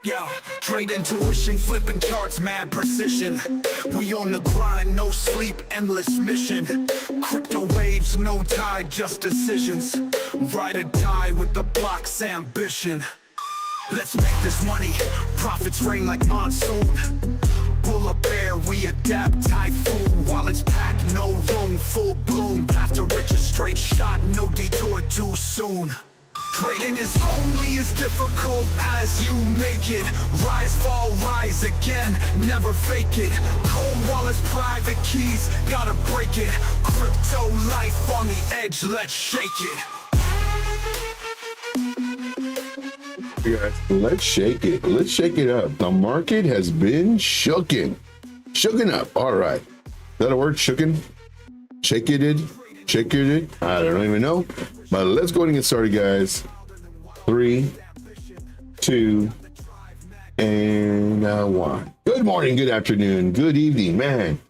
Yeah, trade intuition, flipping charts, mad precision. We on the grind, no sleep, endless mission. Crypto waves, no tide, just decisions. Ride or die with the block's ambition. Let's make this money, profits rain like monsoon. Bull or bear, we adapt, typhoon. While it's packed, no room, full bloom. Path to riches, straight shot, no detour too soon. Trading is only as difficult as you make it. Rise, fall, rise again, never fake it. Cold wallets, private keys, gotta break it. Crypto life on the edge, let's shake it. Guys, let's shake it. Let's shake it up. The market has been shooken up. All right, is that a word? Shooken, shake it. I don't even know, but let's go ahead and get started, guys. 3, 2, and 1. Good morning, good afternoon, good evening, man.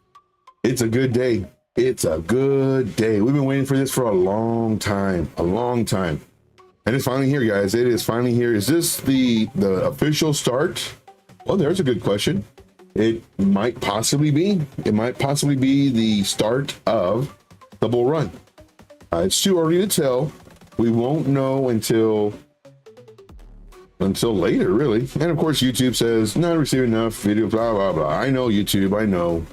It's a good day. It's a good day. We've been waiting for this for a long time, and it's finally here, guys. It is finally here. Is this the official start? Well, there's a good question. It might possibly be. It might possibly be the start of the bull run. It's too early to tell. We won't know until later, really. And of course, YouTube says not receiving enough video, blah blah blah. I know YouTube, I know.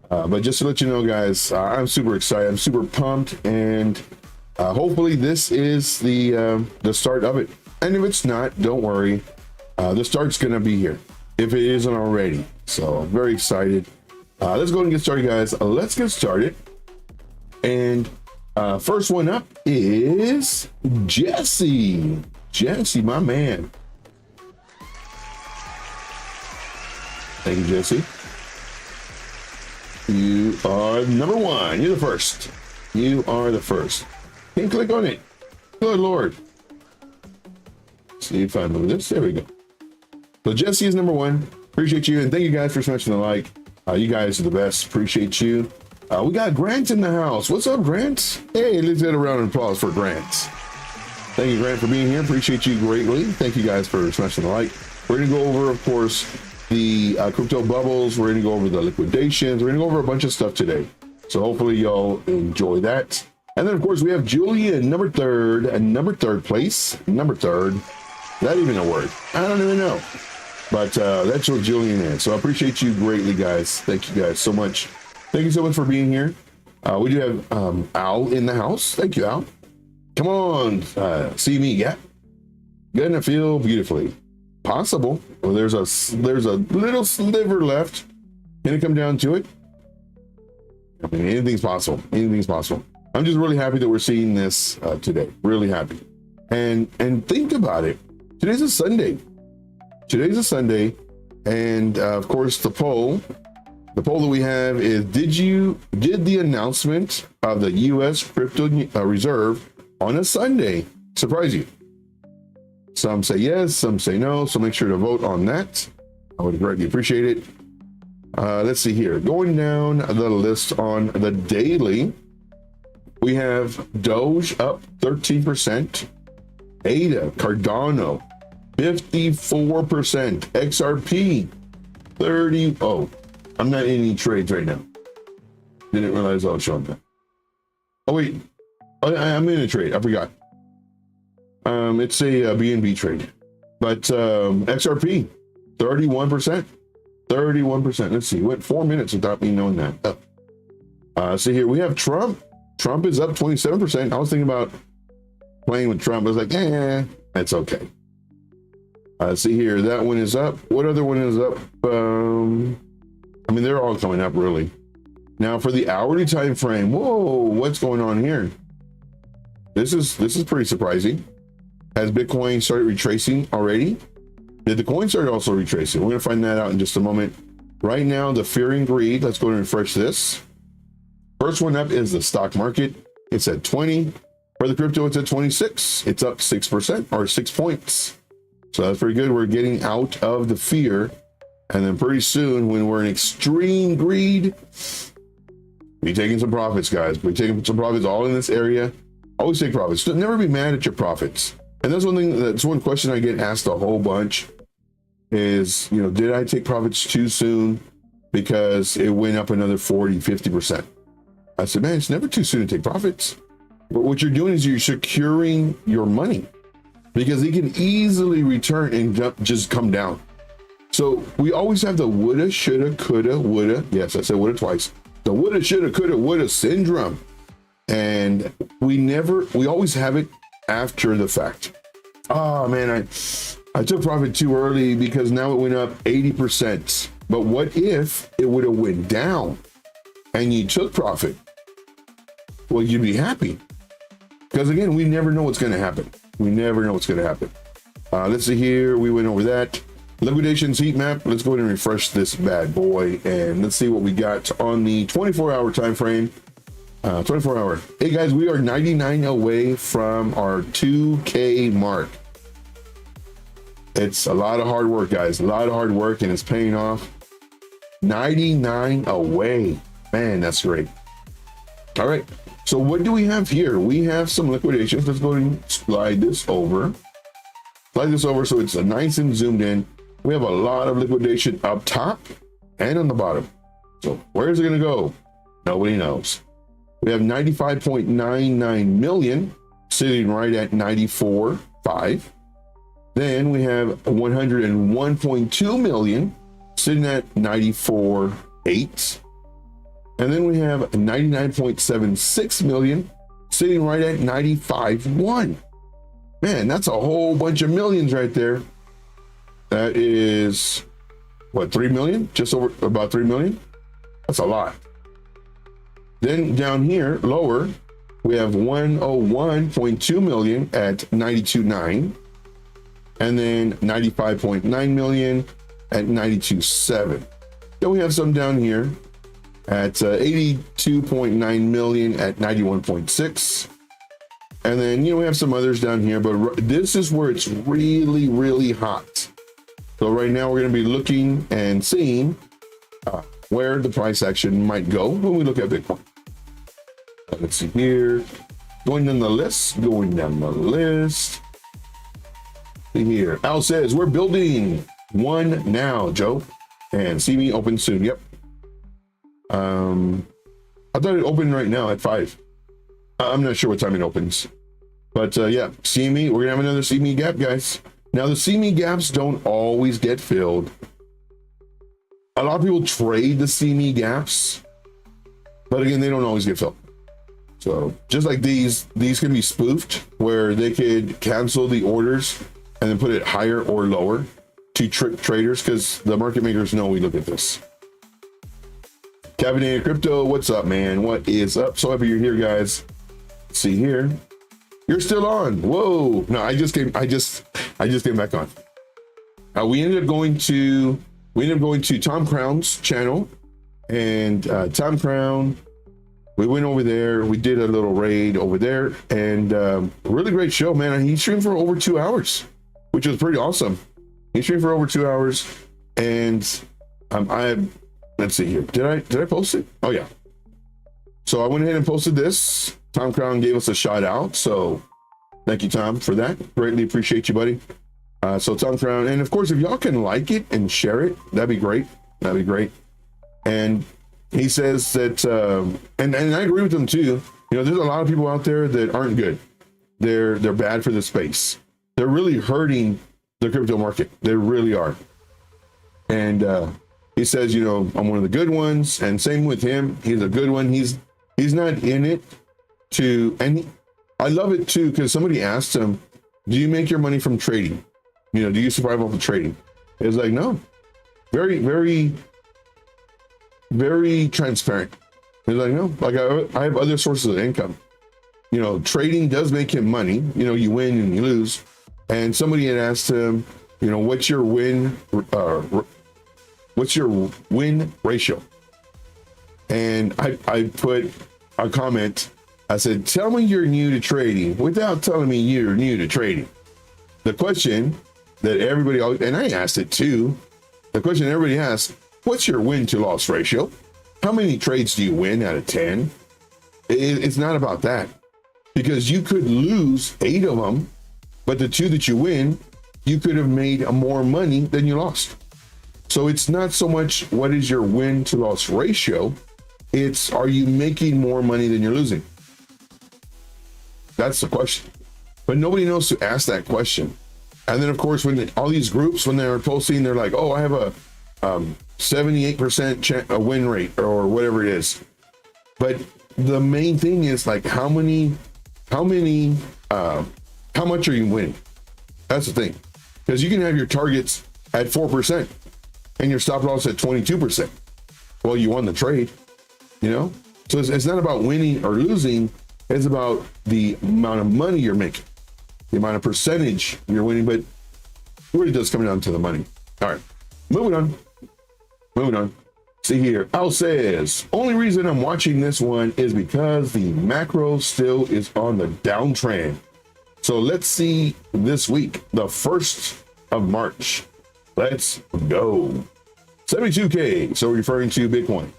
But just to let you know, guys, I'm super excited. I'm super pumped, and hopefully this is the start of it. And if it's not, don't worry. The start's gonna be here if it isn't already. So I'm very excited. Let's go and get started, guys. Let's get started. And first one up is Jesse. Jesse, my man. Thank you, Jesse. You are number one. You're the first. You are the first. Can you click on it? Good Lord. See if I move this. There we go. So Jesse is number one. Appreciate you. And thank you guys for smashing the like. You guys are the best. Appreciate you. We got Grant in the house. What's up, Grant? Hey, let's get a round of applause for Grant. Thank you, Grant, for being here. Appreciate you greatly. Thank you guys for smashing the like. We're going to go over, of course, the crypto bubbles. We're going to go over the liquidations. We're going to go over a bunch of stuff today. So hopefully y'all enjoy that. And then, of course, we have Julian, number third place. Number third. Is that even a word? I don't even know. But that's what Julian is. So I appreciate you greatly, guys. Thank you guys so much. Thank you so much for being here. We do have Al in the house. Thank you, Al. Come on, see me, yeah. Gonna feel beautifully. Possible. Well, there's a little sliver left. Can it come down to it? I mean, anything's possible. Anything's possible. I'm just really happy that we're seeing this today. Really happy. And think about it. Today's a Sunday. And of course, the poll that we have is, did the announcement of the U.S. crypto reserve on a Sunday surprise you? Some say yes, some say no. So make sure to vote on that. I would greatly appreciate it. Let's see here. Going down the list on the daily, we have Doge up 13%, ADA, Cardano 54%, XRP 30. Oh, I'm not in any trades right now. Didn't realize I was showing that. Oh wait, I'm in a trade. I forgot. It's a BNB trade, but XRP 31%. 31%. Let's see. Went 4 minutes without me knowing that. So here we have Trump. Trump is up 27%. I was thinking about playing with Trump. I was like, that's okay. See here, that one is up. What other one is up? I mean, they're all coming up really. Now for the hourly time frame, whoa, what's going on here? This is pretty surprising. Has Bitcoin started retracing already? Did the coin start also retracing? We're gonna find that out in just a moment. Right now, the fear and greed. Let's go and refresh this. First one up is the stock market. It's at 20. For the crypto, it's at 26. It's up 6% or 6 points. So that's pretty good. We're getting out of the fear. And then pretty soon, when we're in extreme greed, be taking some profits, guys. Be taking some profits all in this area. Always take profits. Never be mad at your profits. And that's one thing, that's one question I get asked a whole bunch. is, did I take profits too soon because it went up another 40, 50%? I said, man, it's never too soon to take profits. But what you're doing is you're securing your money because it can easily return and just come down. So we always have the woulda, shoulda, coulda, woulda. Yes, I said woulda twice. The woulda, shoulda, coulda, woulda syndrome. And we always have it after the fact. Oh man, I took profit too early because now it went up 80%. But what if it would have went down and you took profit? Well, you'd be happy. Because again, we never know what's going to happen. We never know what's going to happen. Let's see here. We went over that. Liquidations heat map. Let's go ahead and refresh this bad boy. And let's see what we got on the 24-hour time frame. 24-hour. Hey guys, we are 99 away from our 2K mark. It's a lot of hard work, guys. A lot of hard work, and it's paying off. 99 away. Man, that's great. All right. So what do we have here? We have some liquidations. Let's go and slide this over. Slide this over so it's nice and zoomed in. We have a lot of liquidation up top and on the bottom. So where's it going to go? Nobody knows. We have 95.99 million sitting right at 94.5. Then we have 101.2 million sitting at 94.8. And then we have 99.76 million sitting right at 95.1. Man, that's a whole bunch of millions right there. That is what, 3 million? Just over about 3 million. That's a lot. Then down here, lower, we have 101.2 million at 92.9. And then 95.9 million at 92.7. Then we have some down here at 82.9 million at 91.6. And then, we have some others down here, but this is where it's really, really hot. So right now we're going to be looking and seeing where the price action might go when we look at Bitcoin. Let's see here. Going down the list. See here. Al says, we're building one now, Joe. And see me open soon. Yep. I thought it opened right now at 5. I'm not sure what time it opens. But yeah, see me. We're going to have another see me gap, guys. Now, the see me gaps don't always get filled. A lot of people trade the see me gaps. But again, they don't always get filled. So just like these can be spoofed where they could cancel the orders and then put it higher or lower to trick traders because the market makers know we look at this. Caffeinated Crypto, what's up, man? What is up? So happy you're here, guys. Let's see here. You're still on. Whoa. No, I just came back on. We ended up going to Tom Crown's channel, and Tom Crown, we went over there. We did a little raid over there, and really great show, man. He streamed for over 2 hours, which was pretty awesome. He streamed for over 2 hours, and let's see here. Did I post it? Oh yeah. So I went ahead and posted this. Tom Crown gave us a shout out, so thank you, Tom, for that. Greatly appreciate you, buddy. So Tom Crown, and of course, if y'all can like it and share it, that'd be great. That'd be great. And he says that, and I agree with him too. There's a lot of people out there that aren't good. They're bad for the space. They're really hurting the crypto market. They really are. And he says, I'm one of the good ones. And same with him. He's a good one. He's not in it and I love it too, because somebody asked him, do you make your money from trading? Do you survive off of trading? It's like, no. Very, very, very transparent. He's like, no, like I have other sources of income. Trading does make him money. You win and you lose. And somebody had asked him, what's your win ratio? And I put a comment. I said, tell me you're new to trading without telling me you're new to trading. The question that everybody always, and I asked it too, the question everybody asks, what's your win to loss ratio? How many trades do you win out of 10? It's not about that, because you could lose 8 of them, but the 2 that you win, you could have made more money than you lost. So it's not so much what is your win to loss ratio, it's are you making more money than you're losing? That's the question. But nobody knows to ask that question. And then of course, when all these groups, when they're posting, they're like, oh, I have a 78% win rate or whatever it is. But the main thing is like, how much are you winning? That's the thing. Because you can have your targets at 4% and your stop loss at 22%. Well, you won the trade, you know? So it's not about winning or losing. It's about the amount of money you're making, the amount of percentage you're winning, but it really does come down to the money. All right, moving on. See here, Al says, only reason I'm watching this one is because the macro still is on the downtrend. So let's see this week, the 1st of March. Let's go. 72K, so referring to Bitcoin.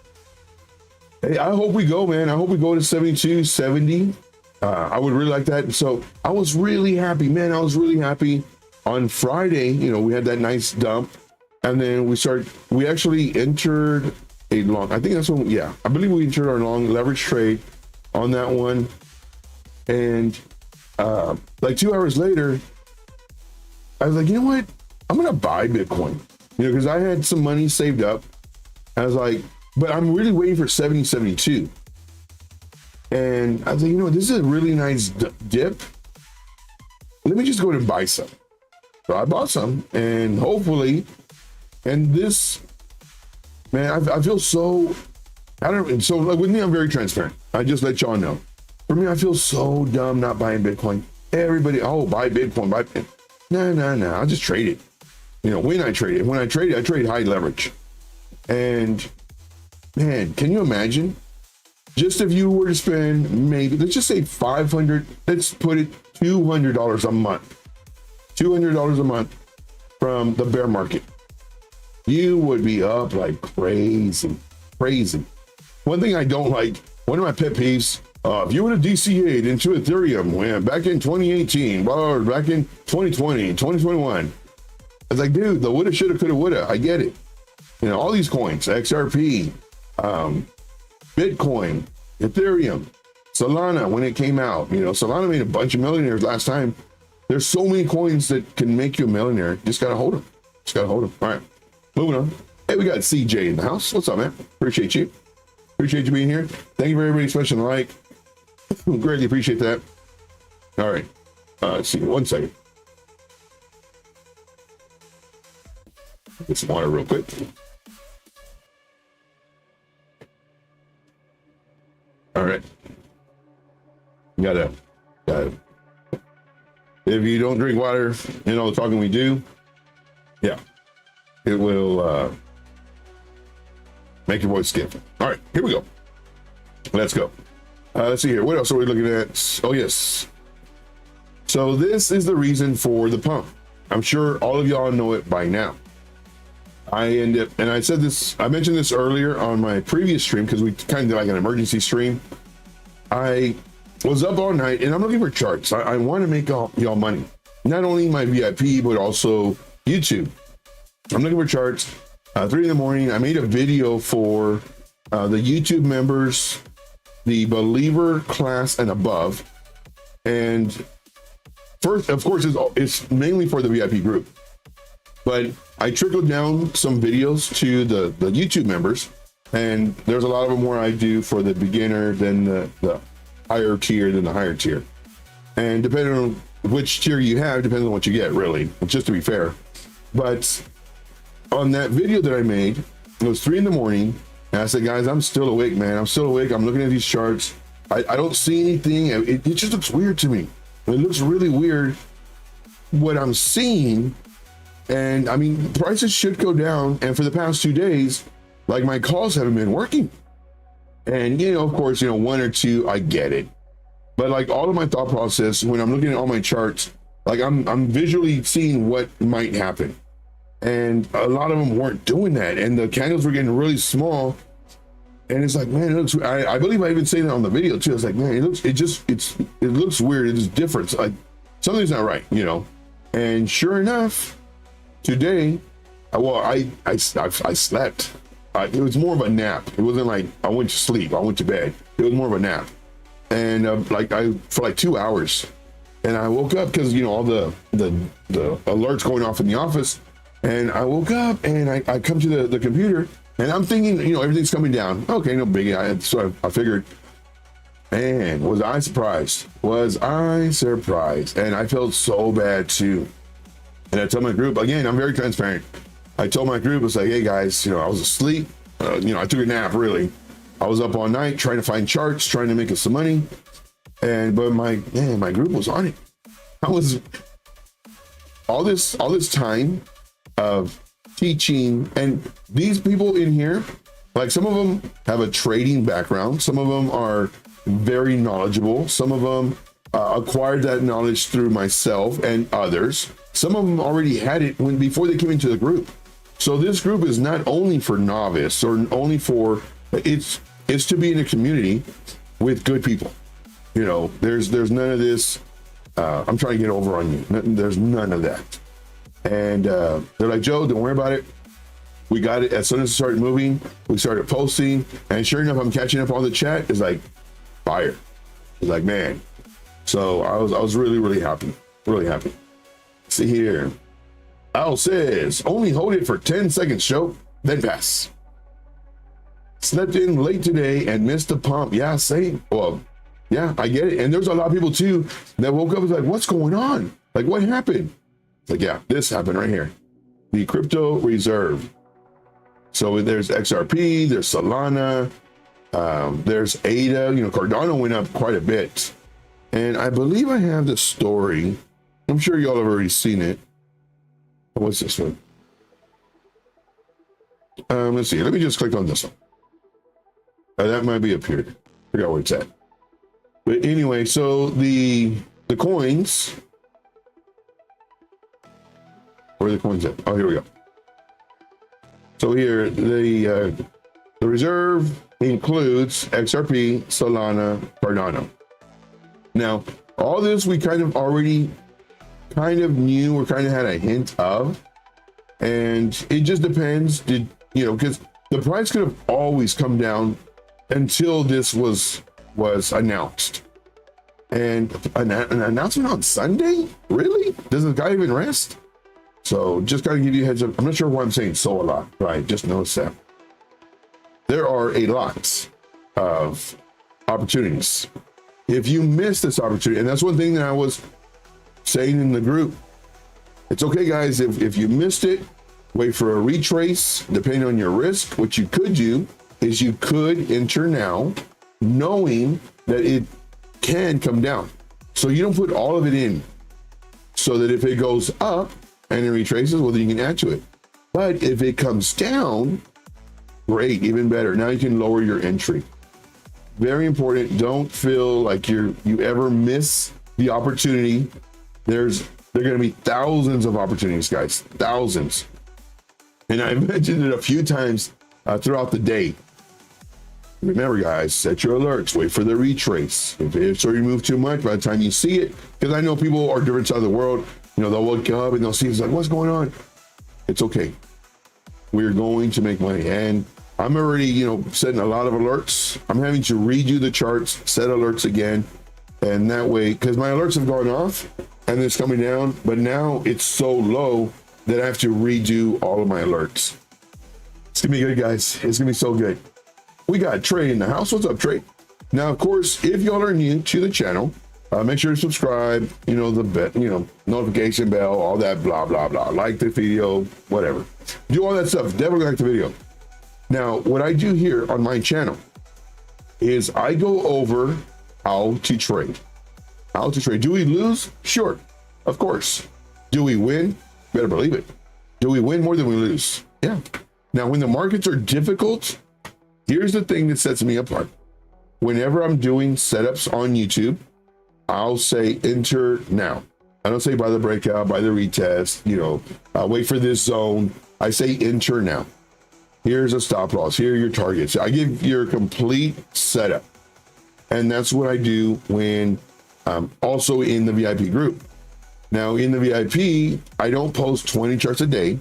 Hey, I hope we go, man. I hope we go to 72, 70. I would really like that. So I was really happy, man. I was really happy on Friday. You know, we had that nice dump. And then we actually entered a long, I think that's when, yeah, I believe we entered our long leverage trade on that one. And like 2 hours later, I was like, you know what? I'm going to buy Bitcoin, you know, because I had some money saved up. I was like, but I'm really waiting for 70, 72. And I was like, you know what? This is a really nice dip. Let me just go and buy some. So I bought some, and hopefully, and this, man, I feel so, so like with me, I'm very transparent. I just let y'all know. For me, I feel so dumb not buying Bitcoin. Everybody, oh, buy Bitcoin, buy Bitcoin. No, I'll just trade it. You know, when I trade it, I trade high leverage. And man, can you imagine? Just if you were to spend maybe, let's just say 500, let's put it $200 a month. $200 a month from the bear market. You would be up like crazy. One thing I don't like, one of my pet peeves, if you would have DCA'd into Ethereum back in 2018, or back in 2020, 2021, it's like, dude, the woulda, shoulda, coulda, woulda. I get it. You know, all these coins, XRP, Bitcoin, Ethereum, Solana, when it came out, you know, Solana made a bunch of millionaires last time. There's so many coins that can make you a millionaire. Just got to hold them. All right, moving on. Hey, we got CJ in the house. What's up, man? Appreciate you being here. Thank you for everybody smashing the like. Greatly appreciate that. All right. Let's see, 1 second. Get some water real quick. All right. Gotta. If you don't drink water, you know the talking we do, yeah, it will make your voice skip. All right, here we go. Let's go. Let's see here. What else are we looking at? Oh, yes. So this is the reason for the pump. I'm sure all of y'all know it by now. I mentioned this earlier on my previous stream because we kind of did like an emergency stream. I was up all night and I'm looking for charts. I want to make y'all money. Not only my VIP, but also YouTube. I'm looking for charts. 3 in the morning, I made a video for the YouTube members, the believer class and above. And first, of course, it's mainly for the VIP group. But I trickled down some videos to the YouTube members, and there's a lot of them where I do for the beginner, then the higher tier, then the higher tier. And depending on which tier you have, depends on what you get, really, just to be fair. But on that video that I made, it was 3 in the morning, and I said, guys, I'm still awake, man. I'm still awake. I'm looking at these charts. I don't see anything. It just looks weird to me. It looks really weird what I'm seeing. And I mean, prices should go down. And for the past 2 days, like my calls haven't been working. And, you know, of course, you know, 1 or 2, I get it. But like all of my thought process, when I'm looking at all my charts, like I'm visually seeing what might happen. And a lot of them weren't doing that. And the candles were getting really small. And it's like, man, it looks, I believe I even say that on the video too. I was like, man, it looks weird. It's different. Like something's not right, you know? And sure enough, today, I slept. It was more of a nap. It wasn't like I went to sleep. I went to bed. It was more of a nap. And for like 2 hours. And I woke up because, you know, all the alerts going off in the office. And I woke up and I come to the computer and I'm thinking, you know, everything's coming down. Okay, no biggie. So I figured, man, was I surprised? Was I surprised? And I felt so bad too. And I told my group, again, I'm very transparent. I told my group, I was like, hey guys, you know, I was asleep. You know, I took a nap, really. I was up all night trying to find charts, trying to make us some money. But my group was on it. I was all this time of teaching, and these people in here, like some of them have a trading background. Some of them are very knowledgeable. Some of them acquired that knowledge through myself and others. Some of them already had it before they came into the group. So this group is not only for novice or only for, it's to be in a community with good people. You know, there's none of this, I'm trying to get over on you. There's none of that. And they're like, Joe, don't worry about it. We got it. As soon as it started moving, we started posting. And sure enough, I'm catching up on the chat. It's like fire. It's like, man. So I was really, really happy. Really happy. See here. Al says, only hold it for 10 seconds, show, then pass. Slept in late today and missed the pump. Yeah, same. Well, yeah, I get it. And there's a lot of people too that woke up and was like, what's going on? Like, what happened? It's like, yeah, this happened right here. The crypto reserve. So there's XRP, there's Solana, there's ADA, you know, Cardano went up quite a bit. And I believe I have the story. I'm sure y'all have already seen it. What's this one? Let's see. Let me just click on this one. That might be up here. Forgot where it's at. But anyway, so the coins. Where are the coins at? Oh, here we go. So here the reserve includes XRP, Solana, Cardano. Now, all this we kind of already knew or kind of had a hint of, and it just depends. Because the price could have always come down until this was announced. And an announcement on Sunday? Really? Does the guy even rest? So just gotta give you a heads up. I'm not sure why I'm saying so a lot, right? Just notice that there are a lot of opportunities. If you miss this opportunity, and that's one thing that I was saying in the group, it's okay, guys. If you missed it, wait for a retrace, depending on your risk. What you could do is you could enter now, knowing that it can come down. So you don't put all of it in, so that if it goes up and it retraces, well, then you can add to it. But if it comes down, great, even better. Now you can lower your entry. Very important. Don't feel like you ever miss the opportunity. There are going to be thousands of opportunities, guys, thousands. And I mentioned it a few times throughout the day. Remember, guys, set your alerts, wait for the retrace. If it's already moved too much, by the time you see it, because I know people are different sides of the world, you know, they'll wake up and they'll see, it's like, what's going on? It's okay. We're going to make money. And I'm already, you know, setting a lot of alerts. I'm having to redo the charts, set alerts again. And that way, because my alerts have gone off and it's coming down, but now it's so low that I have to redo all of my alerts. It's gonna be good, guys. It's gonna be so good. We got Trey in the house. What's up, Trey? Now, of course, if y'all are new to the channel, make sure to subscribe, you know, notification bell, all that blah, blah, blah. Like the video, whatever. Do all that stuff. Definitely like the video. Now, what I do here on my channel is I go over how to trade. How to trade. Do we lose? Sure, of course. Do we win? Better believe it. Do we win more than we lose? Yeah. Now, when the markets are difficult, here's the thing that sets me apart. Whenever I'm doing setups on YouTube, I'll say enter now. I don't say by the breakout, by the retest, you know, wait for this zone. I say enter now. Here's a stop loss. Here are your targets. I give your complete setup. And that's what I do when I'm also in the VIP group. Now in the VIP, I don't post 20 charts a day.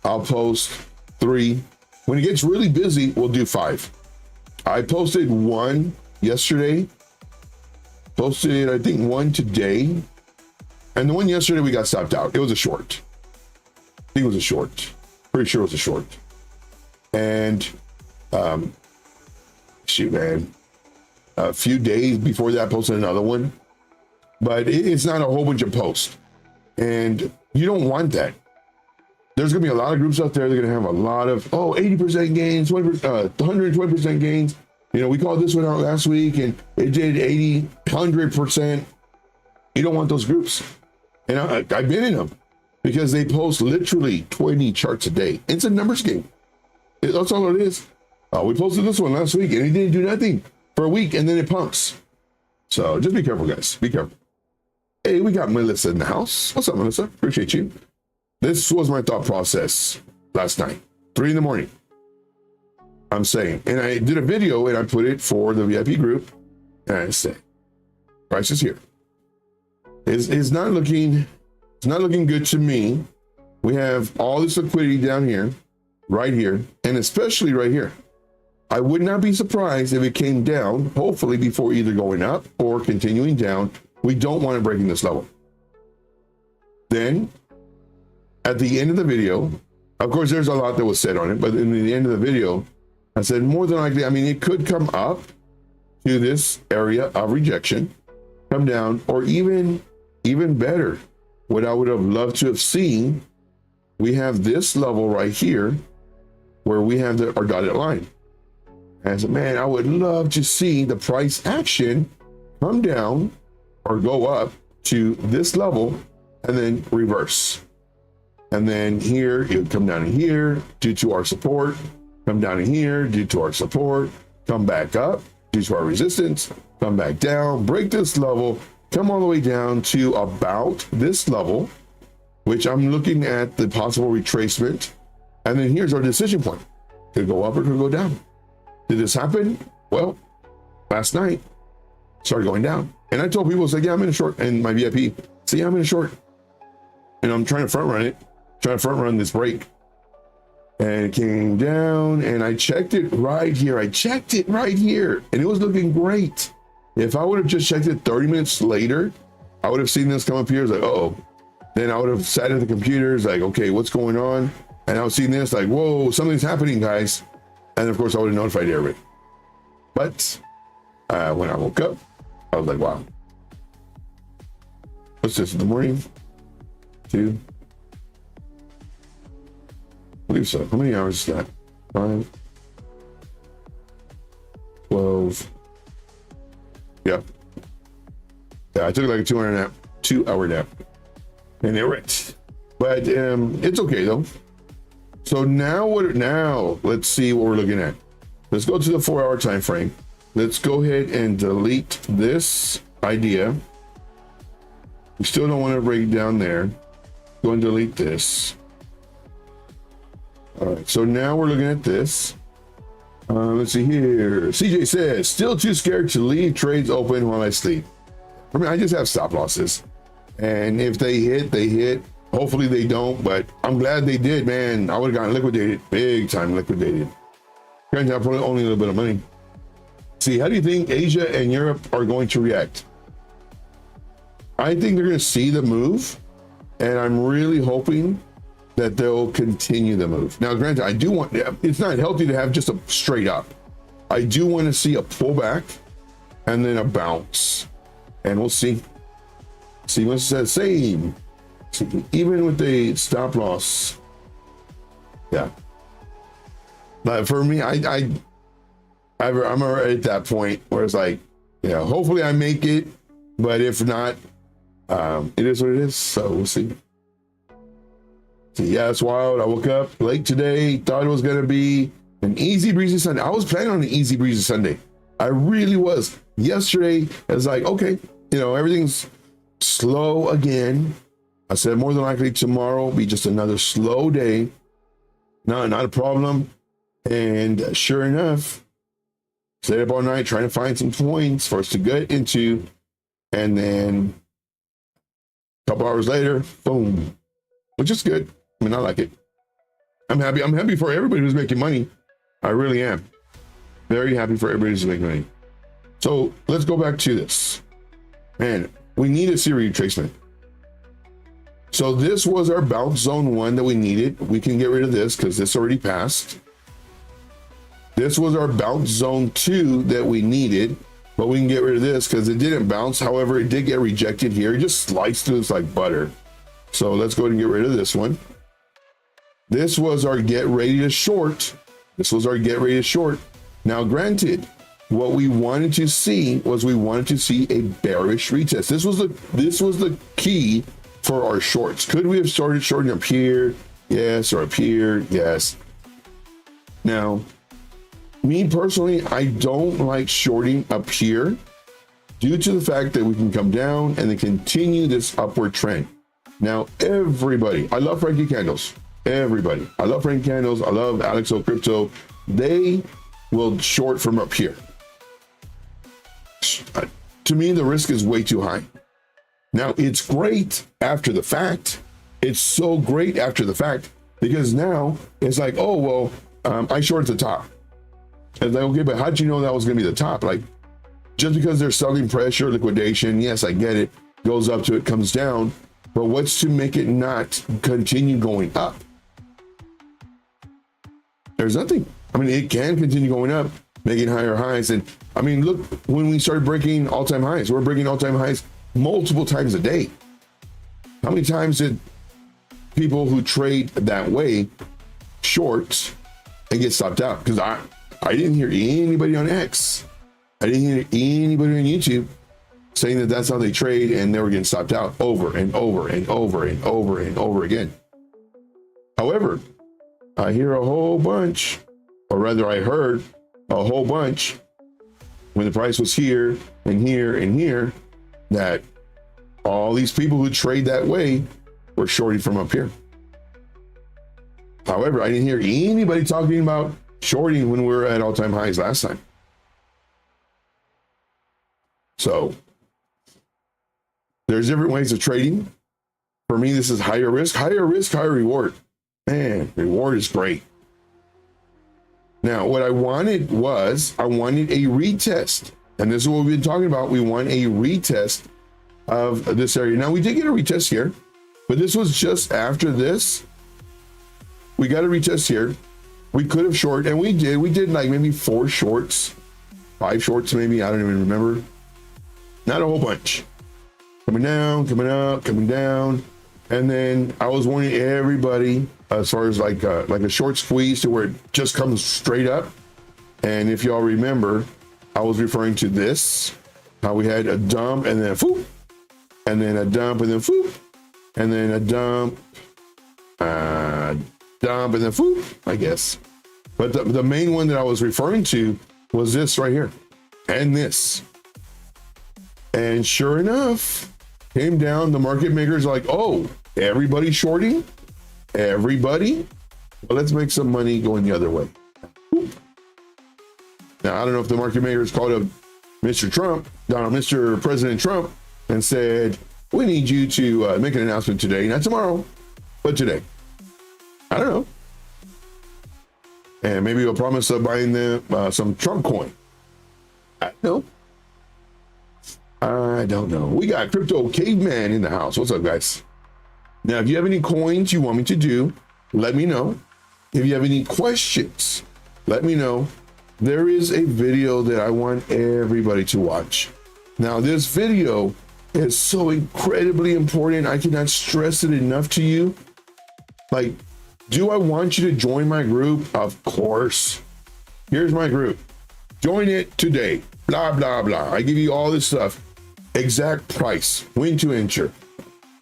I'll post 3. When it gets really busy, we'll do 5. I posted 1 yesterday. Posted, I think, 1 today. And the one yesterday we got stopped out. It was a short. I think it was a short. Pretty sure it was a short. And shoot, man. A few days before that, I posted another one. But it's not a whole bunch of posts. And you don't want that. There's going to be a lot of groups out there. They're going to have a lot of, 80% gains, 120% gains. You know, we called this one out last week and it did 80, 100%. You don't want those groups. And I've been in them because they post literally 20 charts a day. It's a numbers game. That's all it is. We posted this one last week and it didn't do nothing for a week and then it pumps. So just be careful, guys. Be careful. Hey, we got Melissa in the house. What's up, Melissa? Appreciate you. This was my thought process last night, 3 a.m. I'm saying, and I did a video and I put it for the VIP group. And I said, price is here. It's not looking good to me. We have all this liquidity down here, right here, and especially right here. I would not be surprised if it came down, hopefully before either going up or continuing down. We don't want it breaking this level. Then at the end of the video, of course, there's a lot that was said on it, but in the end of the video, I said more than likely, I mean, it could come up to this area of rejection, come down, or even better, what I would have loved to have seen, we have this level right here where we have our dotted line. And I said, man, I would love to see the price action come down or go up to this level and then reverse. And then here, it would come down to here due to our support, come down to here due to our support, come back up due to our resistance, come back down, break this level, come all the way down to about this level, which I'm looking at the possible retracement. And then here's our decision point. Could go up or could go down. Did this happen? Well, last night, started going down. And I told people, it's like, yeah, I'm in a short, and my VIP, see, I'm in a short. And I'm trying to front run it, trying to front run this break. And it came down, and I checked it right here. I checked it right here, and it was looking great. If I would have just checked it 30 minutes later, I would have seen this come up here. It's like, uh-oh. Then I would have sat at the computers like, okay, what's going on? And I was seeing this like, whoa, something's happening, guys. And of course, I would have notified everybody. But when I woke up, I was like, wow. What's this in the morning? 2. I believe so. How many hours is that? 5, 12. Yeah. Yeah, I took like a 2-hour nap. And it wrecked. But it's okay though. So now let's see what we're looking at. Let's go to the 4-hour time frame. Let's go ahead and delete this idea. We still don't want to break down there. Go and delete this. All right, so now we're looking at this. Let's see here. CJ says, still too scared to leave trades open while I sleep. I mean, I just have stop losses. And if they hit, they hit. Hopefully they don't, but I'm glad they did, man. I would have gotten liquidated, big time liquidated. Granted, I probably only a little bit of money. See, how do you think Asia and Europe are going to react? I think they're going to see the move, and I'm really hoping that they'll continue the move. Now, granted, I do want, it's not healthy to have just a straight up. I do want to see a pullback and then a bounce, and we'll see. See what it says, same. See, even with the stop loss, yeah. But for me, I'm already at that point where it's like, yeah, hopefully I make it, but if not, it is what it is. So we'll see. See, yeah, it's wild. I woke up late today, thought it was gonna be an easy breezy Sunday. I was planning on an easy breezy Sunday. I really was. Yesterday, I was like, okay, everything's slow again. I said more than likely tomorrow will be just another slow day. No, not a problem. And sure enough, stayed up all night trying to find some coins for us to get into. And then Couple hours later, boom, which is good. I mean, I like it. I'm happy. I'm happy for everybody who's making money. I really am. Very happy for everybody who's making money. So let's go back to this. Man, we need a series retracement. So this was our bounce zone 1 that we needed. We can get rid of this because this already passed. This was our bounce zone 2 that we needed, but we can get rid of this because it didn't bounce. However, it did get rejected here. It just sliced through this like butter. So let's go ahead and get rid of this one. This was our get ready to short. This was our get ready to short. Now, granted, what we wanted to see was we wanted to see a bearish retest. This was the key for our shorts. Could we have started shorting up here? Yes, or up here? Yes. Now, me personally, I don't like shorting up here due to the fact that we can come down and then continue this upward trend. Now, everybody, I love Frankie Candles. Everybody, I love Frankie Candles. I love Alex O Crypto. They will short from up here. To me, the risk is way too high. Now, it's great after the fact. It's so great after the fact because now it's like, oh, well, I shorted the top. And like, okay, but how'd you know that was going to be the top? Like, just because they're selling pressure, liquidation, yes, I get it, goes up to it, comes down. But what's to make it not continue going up? There's nothing. I mean, it can continue going up, making higher highs. And I mean, look, when we started breaking all-time highs, we're breaking all-time highs multiple times a day. How many times did people who trade that way short and get stopped out? Because I didn't hear anybody on X. I didn't hear anybody on YouTube saying that that's how they trade and they were getting stopped out over and over and over and over and over again. However, I hear a whole bunch, or rather I heard a whole bunch when the price was here and here and here, that all these people who trade that way were shorting from up here. However, I didn't hear anybody talking about shorting when we were at all-time highs last time. So there's different ways of trading. For me, this is higher risk, higher reward. Man, reward is great. Now, what I wanted was, I wanted a retest. And this is what we've been talking about. We want a retest of this area. Now, we did get a retest here, but this was just after this. We got a retest here. We could have short, and we did. We did like maybe 4 shorts, 5 shorts maybe. I don't even remember. Not a whole bunch. Coming down, coming up, coming down. And then I was warning everybody as far as like a short squeeze to where it just comes straight up. And if y'all remember, I was referring to this, how we had a dump and then a foop, and then a dump and then foop, and then a dump, dump and then foop, I guess. But the main one that I was referring to was this right here and this. And sure enough, came down, the market makers are like, oh, everybody shorting? Everybody? Well, let's make some money going the other way. Now, I don't know if the market makers called up Mr. Trump, Mr. President Trump, and said, we need you to make an announcement today, not tomorrow, but today. I don't know. And maybe he'll promise buying them some Trump coin. I don't know. We got Crypto Caveman in the house. What's up, guys? Now, if you have any coins you want me to do, let me know. If you have any questions, let me know. There is a video that I want everybody to watch. Now, this video is so incredibly important. I cannot stress it enough to you. Like, do I want you to join my group? Of course. Here's my group. Join it today. Blah, blah, blah. I give you all this stuff. Exact price, when to enter,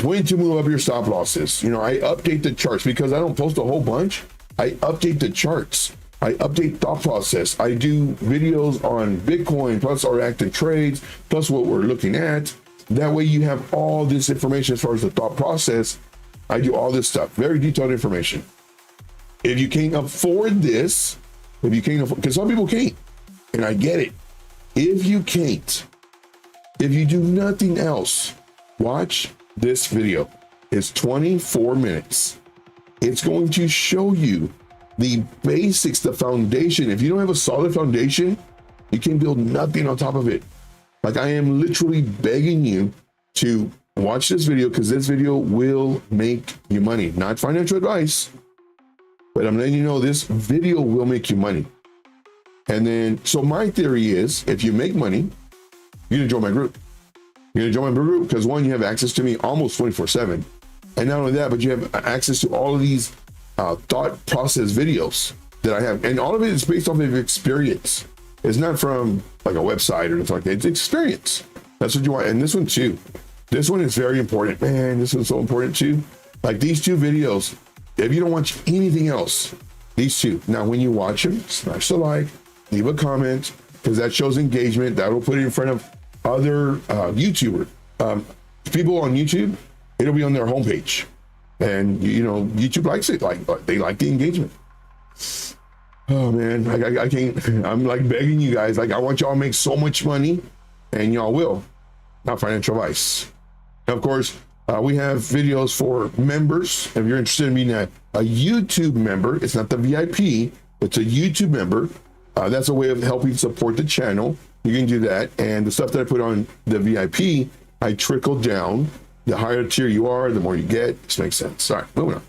when to move up your stop losses. You know, I update the charts because I don't post a whole bunch. I update the charts. I update thought process. I do videos on Bitcoin, plus our active trades, plus what we're looking at. That way you have all this information as far as the thought process. I do all this stuff, very detailed information. If you can't afford this, because some people can't, and I get it. If you can't, if you do nothing else, watch this video. It's 24 minutes. It's going to show you the basics, the foundation. If you don't have a solid foundation, you can build nothing on top of it. Like, I am literally begging you to watch this video, because this video will make you money. Not financial advice, but I'm letting you know this video will make you money. And then, so my theory is, if you make money, you're gonna join my group. You're gonna join my group because, one, you have access to me almost 24/7. And not only that, but you have access to all of these thought process videos that I have. And all of it is based off of experience. It's not from like a website or anything like that. It's experience. That's what you want. And this one too. This one is very important. Man, this one's so important too. Like these two videos, if you don't watch anything else, these two. Now, when you watch them, smash the like, leave a comment, because that shows engagement. That will put it in front of other YouTuber people on YouTube. It'll be on their homepage, and you know, YouTube likes it. Like, they like the engagement. Oh man, I can't. I'm like begging you guys. Like, I want y'all to make so much money, and y'all will. Not financial advice. Of course, we have videos for members. If you're interested in being a YouTube member, it's not the VIP, it's a YouTube member. That's a way of helping support the channel. You can do that. And the stuff that I put on the VIP, I trickle down. The higher tier you are, the more you get. This makes sense. All right, moving on.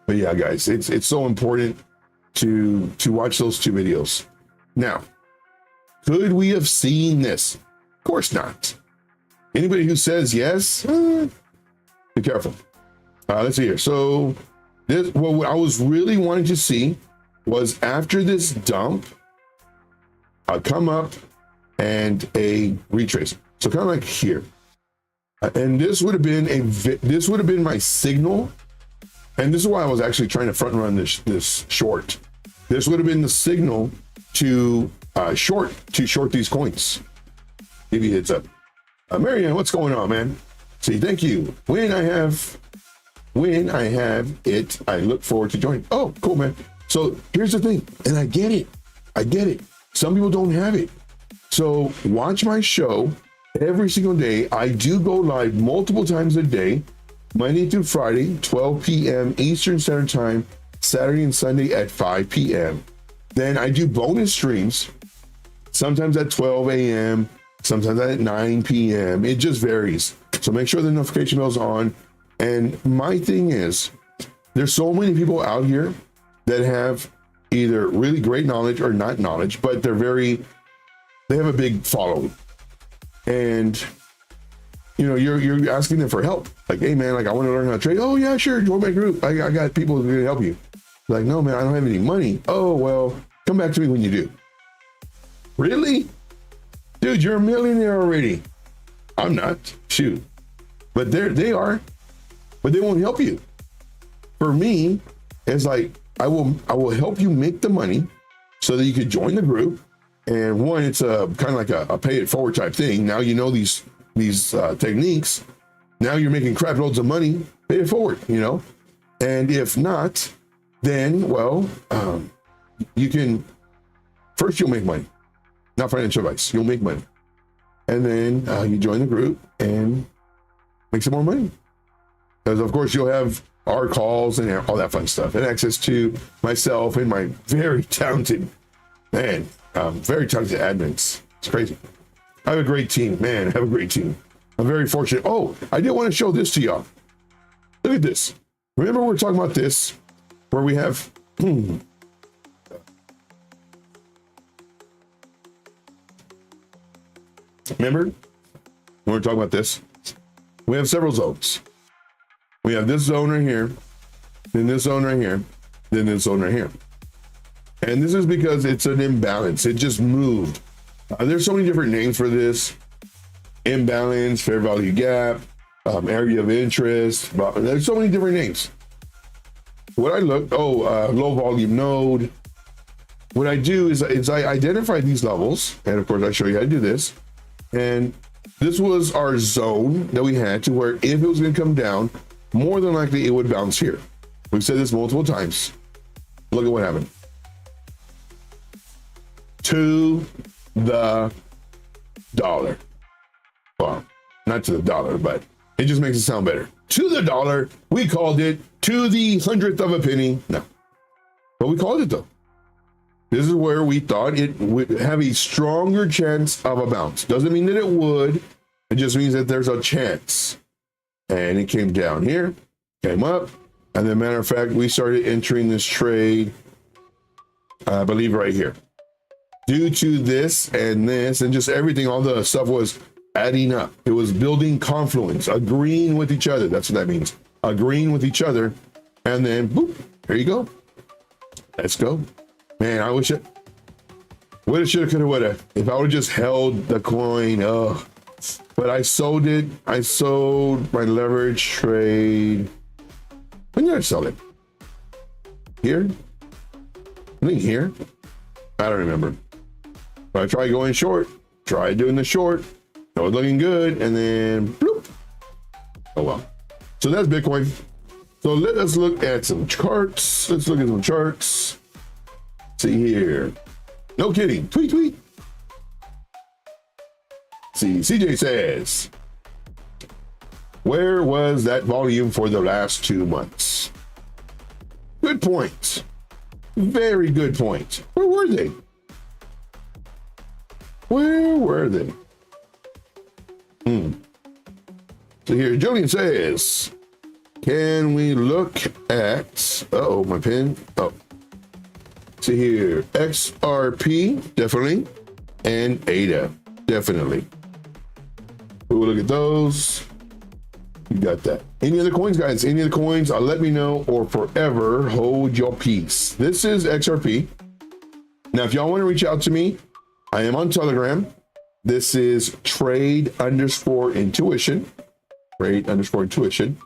But yeah, guys, it's so important to watch those two videos. Now, could we have seen this? Of course not. Anybody who says yes, be careful. Let's see here. So this, what I was really wanting to see was, after this dump, come up and a retrace. So kind of like here. And this would have been my signal. And this is why I was actually trying to front run this short. This would have been the signal to short these coins. Give you a heads up. Marianne, what's going on, man? See, thank you. When I have it, I look forward to joining. Oh, cool, man. So here's the thing, and I get it. Some people don't have it. So watch my show every single day. I do go live multiple times a day, Monday through Friday, 12 p.m. Eastern Standard Time, Saturday and Sunday at 5 p.m. Then I do bonus streams, sometimes at 12 a.m., sometimes at 9 p.m. It just varies. So make sure the notification bell's on. And my thing is, there's so many people out here that have either really great knowledge or not knowledge, but they have a big following. And you know, you're asking them for help. Like, hey man, like, I want to learn how to trade. Oh yeah, sure, join my group. I got people who can help you. Like, no man, I don't have any money. Oh well, come back to me when you do. Really? Dude, you're a millionaire already. I'm not. Shoot. But they are. But they won't help you. For me, it's like, I will help you make the money so that you could join the group. And one, it's a kind of like a pay it forward type thing. Now you know these techniques. Now you're making crap loads of money. Pay it forward, you know. And if not, then well, you can first, you'll make money. Not financial advice. You'll make money, and then you join the group and make some more money. Because of course you'll have our calls and all that fun stuff, and access to myself and my very talented admins. It's crazy. I have a great team, man. I have a great team. I'm very fortunate. Oh, I did want to show this to y'all. Look at this. Remember we were talking about this, where we have remember when we're talking about this? We have several zones. We have this zone right here, then this zone right here, then this zone right here. And this is because it's an imbalance. It just moved. There's so many different names for this. Imbalance, fair value gap, area of interest. There's so many different names. What I look, low volume node. What I do is I identify these levels. And of course I show you how to do this. And this was our zone that we had, to where if it was going to come down, more than likely it would bounce here. We've said this multiple times. Look at what happened. To the dollar. Wow. not to the dollar, but it just makes it sound better. To the dollar, we called it to the 100th of a penny. No, but we called it though. This is where we thought it would have a stronger chance of a bounce. Doesn't mean that it would. It just means that there's a chance. And it came down here, came up. And then, matter of fact, we started entering this trade, I believe right here. Due to this and just everything, all the stuff was adding up. It was building confluence, agreeing with each other. That's what that means. Agreeing with each other. And then, boop, here you go. Let's go. Man, I wish it woulda, shoulda, coulda, woulda. If I would have just held the coin, but I sold it. I sold my leverage trade. When did I sell it? Here? I think here. I don't remember. But I tried going short. Tried doing the short. It was looking good, and then bloop. Oh well. So that's Bitcoin. So let us look at some charts. Let's look at some charts. See here. No kidding. Tweet, tweet. See, CJ says, where was that volume for the last 2 months? Good point. Very good point. Where were they? Where were they? So here, Julian says, can we look at, uh-oh, my pen. Oh. See here, XRP, definitely, and ADA, definitely. We'll look at those. You got that. Any other coins, guys? Any other coins? Let me know, or forever hold your peace. This is XRP. Now, if y'all want to reach out to me, I am on Telegram. This is trade_intuition. Trade_intuition.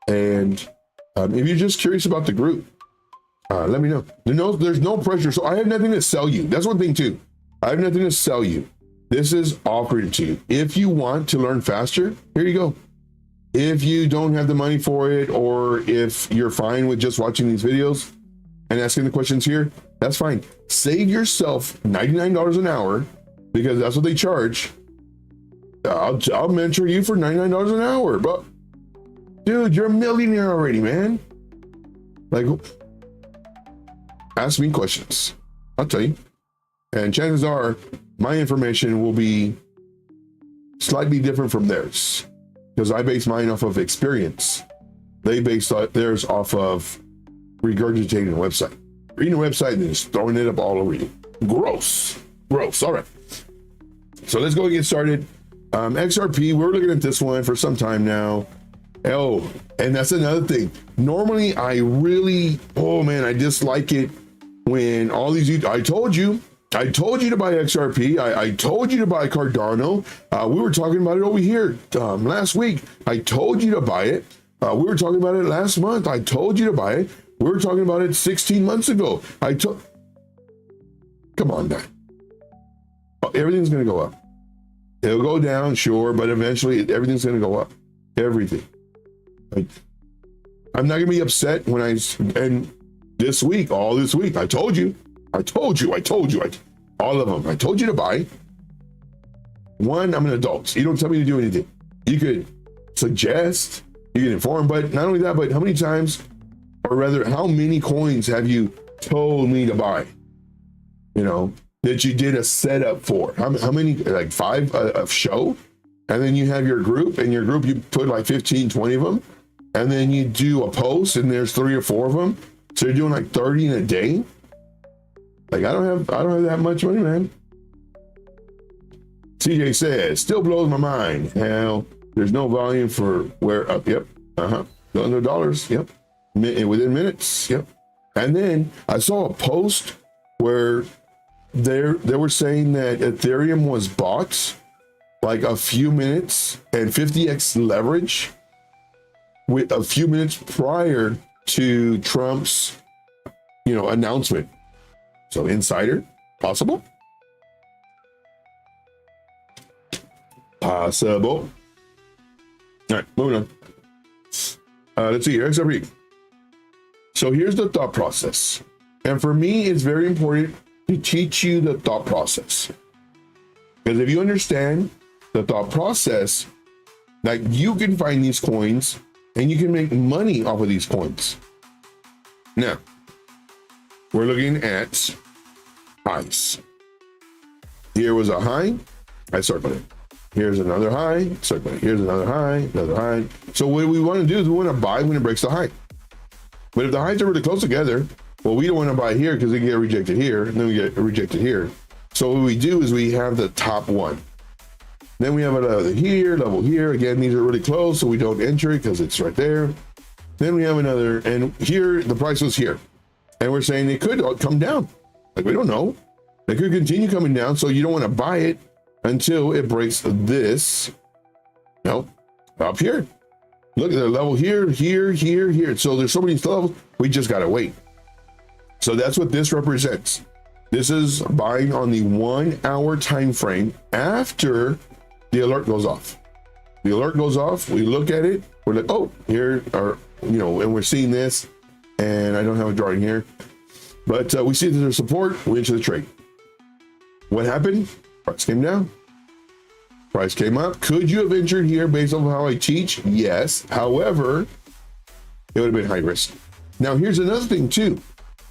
And if you're just curious about the group, let me know. There's no pressure. So I have nothing to sell you. That's one thing too. I have nothing to sell you. This is offered to you. If you want to learn faster, here you go. If you don't have the money for it, or if you're fine with just watching these videos and asking the questions here, that's fine. Save yourself $99 an hour, because that's what they charge. I'll mentor you for $99 an hour, but dude, you're a millionaire already, man. Like, ask me questions. I'll tell you. And chances are my information will be slightly different from theirs, because I base mine off of experience. They base theirs off of regurgitating a website. Reading a website and just throwing it up all over you. Gross. Gross. All right. So let's go and get started. XRP, we're looking at this one for some time now. Oh, and that's another thing. Normally, I dislike it when all these, I told you to buy XRP. I told you to buy Cardano. We were talking about it over here last week. I told you to buy it. We were talking about it last month. I told you to buy it. We were talking about it 16 months ago. Come on, man. Everything's going to go up. It'll go down, sure, but eventually everything's going to go up. Everything. Like, I'm not going to be upset when and this week, all this week, I told you, all of them, I told you to buy. One, I'm an adult. You don't tell me to do anything. You could suggest, you can inform, but not only that, but how many times, or rather, how many coins have you told me to buy? You know, that you did a setup for? How many, like 5 a show? And then you have your group, and your group, you put like 15, 20 of them. And then you do a post and there's 3 or 4 of them. So you're doing like 30 in a day. Like, I don't have that much money, man. CJ says, still blows my mind how there's no volume for where up. Yep. $100. Yep. Within minutes. Yep. And then I saw a post where they were saying that Ethereum was bought like a few minutes and 50x leverage with a few minutes prior to Trump's, announcement. So insider, possible? Possible. All right, moving on. Let's see here, XRP. So here's the thought process. And for me, it's very important to teach you the thought process. Because if you understand the thought process, Like you can find these coins and you can make money off of these coins. Now, we're looking at highs. Here was a high, I circled it. Here's another high, circle it. Here's another high, another high. So what we want to do is we want to buy when it breaks the high. But if the highs are really close together, well, we don't want to buy here because they get rejected here, and then we get rejected here. So what we do is we have the top one. Then we have another here, level here. Again, these are really close, so we don't enter it because it's right there. Then we have another, and here, the price was here. And we're saying it could come down. Like, we don't know. It could continue coming down, so you don't want to buy it until it breaks this, no, up here. Look at the level here, here, here, here. So there's so many levels, we just gotta wait. So that's what this represents. This is buying on the 1 hour time frame after the alert goes off. The alert goes off, we look at it, we're like, oh, here are, you know, and we're seeing this, and I don't have a drawing here, but we see that there's support, we enter the trade. What happened? Price came down. Price came up. Could you have entered here based on how I teach? Yes. However, it would have been high risk. Now, here's another thing too.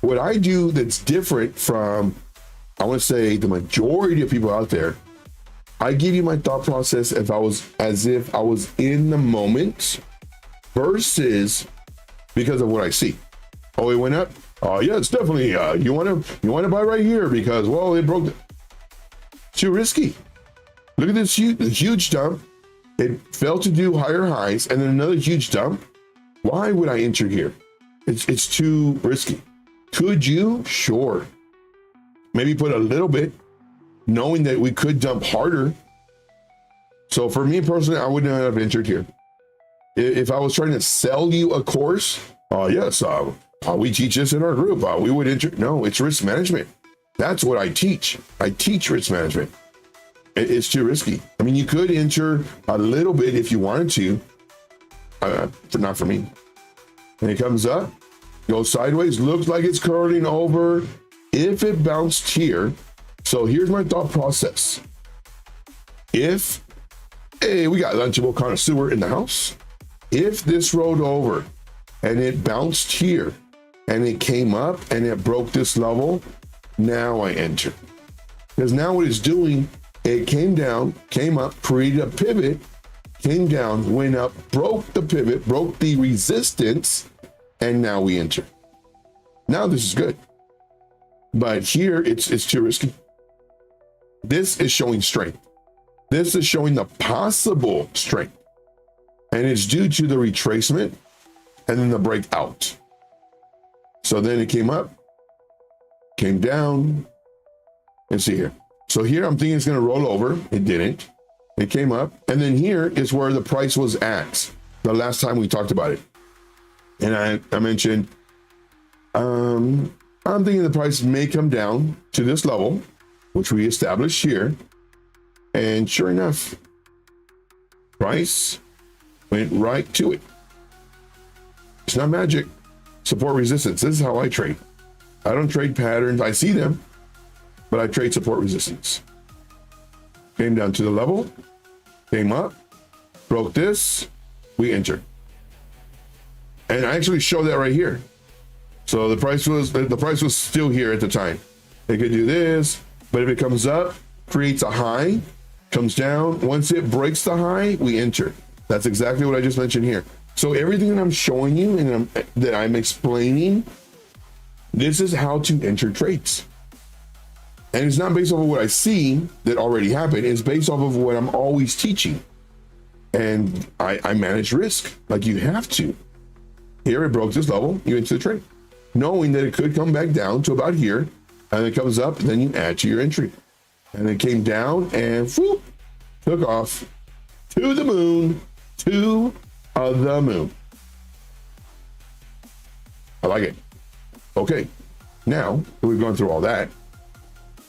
What I do that's different from, I want to say, the majority of people out there, I give you my thought process as if I was in the moment versus because of what I see. Oh, it went up. Oh, yeah, it's definitely, you want to buy right here because, well, it broke. Too risky. Look at this huge dump. It fell to do higher highs and then another huge dump. Why would I enter here? It's too risky. Could you? Sure. Maybe put a little bit, knowing that we could dump harder. So for me personally, I would not have entered here. If I was trying to sell you a course, yes, we teach this in our group. We would enter. No, it's risk management. That's what I teach. I teach risk management. It's too risky. I mean, you could enter a little bit if you wanted to, not for me. And it comes up, goes sideways, looks like it's curling over. If it bounced here, so here's my thought process. If, hey, we got lunchable connoisseur in the house. If this rolled over and it bounced here and it came up and it broke this level, now I enter. Because now what it's doing, it came down, came up, created a pivot, came down, went up, broke the pivot, broke the resistance, and now we enter. Now this is good. But here it's too risky. This is showing strength. This is showing the possible strength. And it's due to the retracement and then the breakout. So then it came up, came down, and see here. So here I'm thinking it's going to roll over. It didn't. It came up. And then here is where the price was at the last time we talked about it. And I mentioned, I'm thinking the price may come down to this level, which we established here. And sure enough, price went right to it. It's not magic. Support resistance. This is how I trade. I don't trade patterns. I see them, but I trade support resistance. Came down to the level, came up, broke this, we enter. And I actually show that right here. So the price was still here at the time. It could do this, but if it comes up, creates a high, comes down. Once it breaks the high, we enter. That's exactly what I just mentioned here. So everything that I'm showing you and that I'm explaining, this is how to enter trades. And it's not based off of what I see that already happened. It's based off of what I'm always teaching. And I manage risk like you have to. Here it broke this level, you enter the trade, knowing that it could come back down to about here, and it comes up, and then you add to your entry. And it came down and whoop, took off to the moon, to the moon. I like it. Okay, now that we've gone through all that,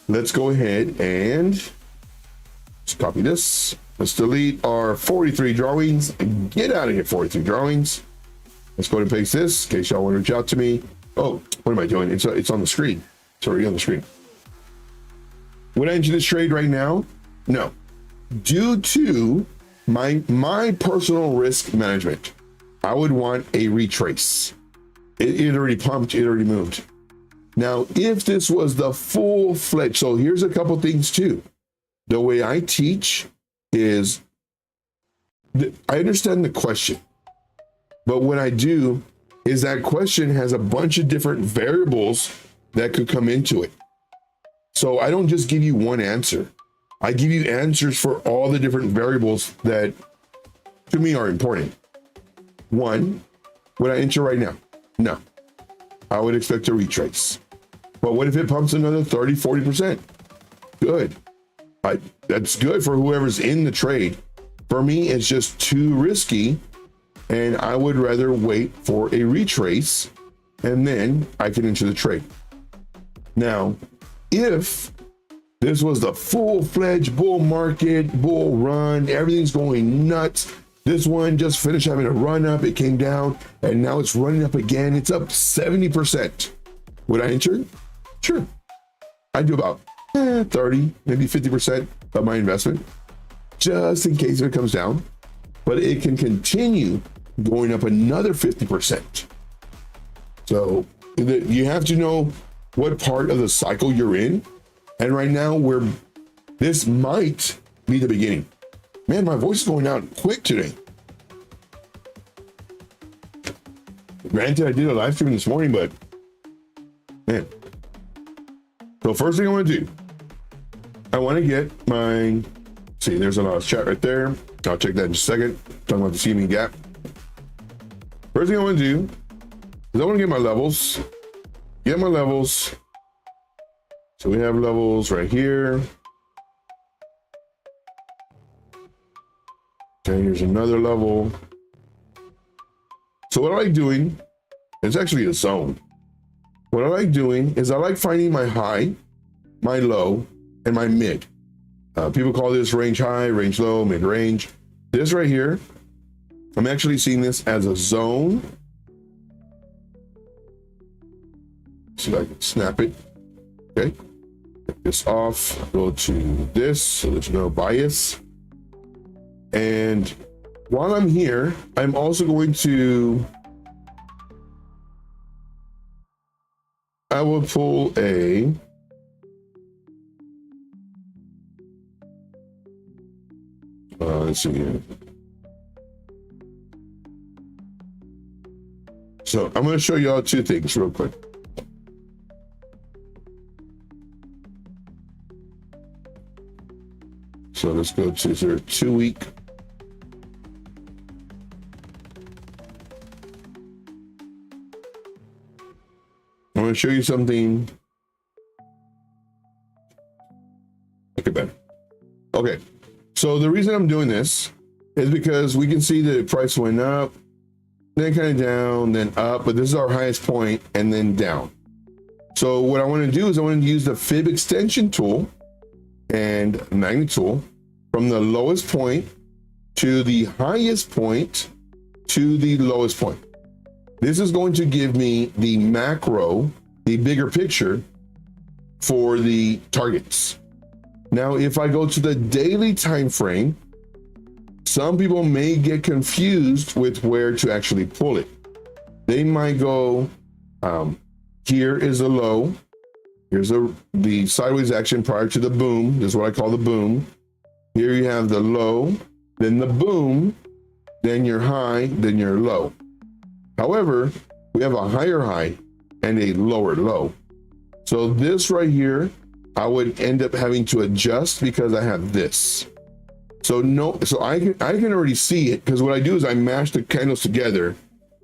let's go ahead and let's copy this. Let's delete our 43 drawings and get out of here, 43 drawings. Let's go ahead and paste this in case y'all want to reach out to me. Oh, what am I doing? It's on the screen. It's already on the screen. Would I enter this trade right now? No. Due to my personal risk management, I would want a retrace. It already pumped, it already moved. Now, if this was the full-fledged, so here's a couple things too. The way I teach is, I understand the question, but what I do is that question has a bunch of different variables that could come into it. So I don't just give you one answer. I give you answers for all the different variables that to me are important. One, would I enter right now? No. I would expect a retrace. But what if it pumps another 30, 40%? Good. That's good for whoever's in the trade. For me, it's just too risky, and I would rather wait for a retrace, and then I can enter the trade. Now, if this was the full-fledged bull market, bull run, everything's going nuts. This one just finished having a run up, it came down, and now it's running up again. It's up 70%. Would I enter? Sure. I do about 30, maybe 50% of my investment, just in case if it comes down. But it can continue going up another 50%. So you have to know what part of the cycle you're in. And right now, this might be the beginning. Man, my voice is going out quick today. Granted, I did a live stream this morning, but man. So first thing I want to do, I want to get my, see, there's a lot of chat right there. I'll check that in just a second. Talking about the CME gap. First thing I want to do is I want to get my levels. Get my levels. So we have levels right here. Okay, here's another level. So what I like doing, it's actually a zone. What I like doing is I like finding my high, my low, and my mid. People call this range high, range low, mid range. This right here, I'm actually seeing this as a zone. See if I can snap it. Okay. Take this off, go to this so there's no bias. And while I'm here, I'm also going to, I will pull a, let's see here. So I'm going to show you all two things real quick. So let's go to their 2 week. I'm going to show you something. Okay, better. Okay. So the reason I'm doing this is because we can see that the price went up, then kind of down, then up, but this is our highest point and then down. So what I want to do is I want to use the fib extension tool and magnet tool from the lowest point to the highest point to the lowest point. This is going to give me the macro, the bigger picture for the targets. Now, if I go to the daily time frame, some people may get confused with where to actually pull it. They might go, here is a low. Here's the sideways action prior to the boom. This is what I call the boom. Here you have the low, then the boom, then your high, then your low. However, we have a higher high and a lower low. So this right here, I would end up having to adjust because I have this. So I can already see it, because what I do is I mash the candles together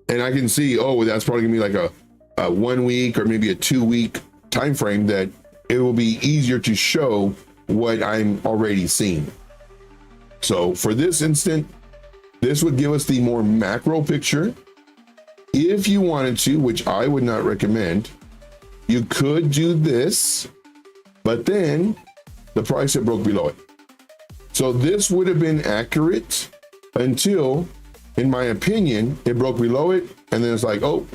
and I can see, oh, that's probably gonna be like a 1 week or maybe a 2 week time frame, that it will be easier to show what I'm already seeing. So for this instant, this would give us the more macro picture. If you wanted to, which I would not recommend, you could do this, but then the price had broke below it. So this would have been accurate until, in my opinion, it broke below it. And then it's like, oh,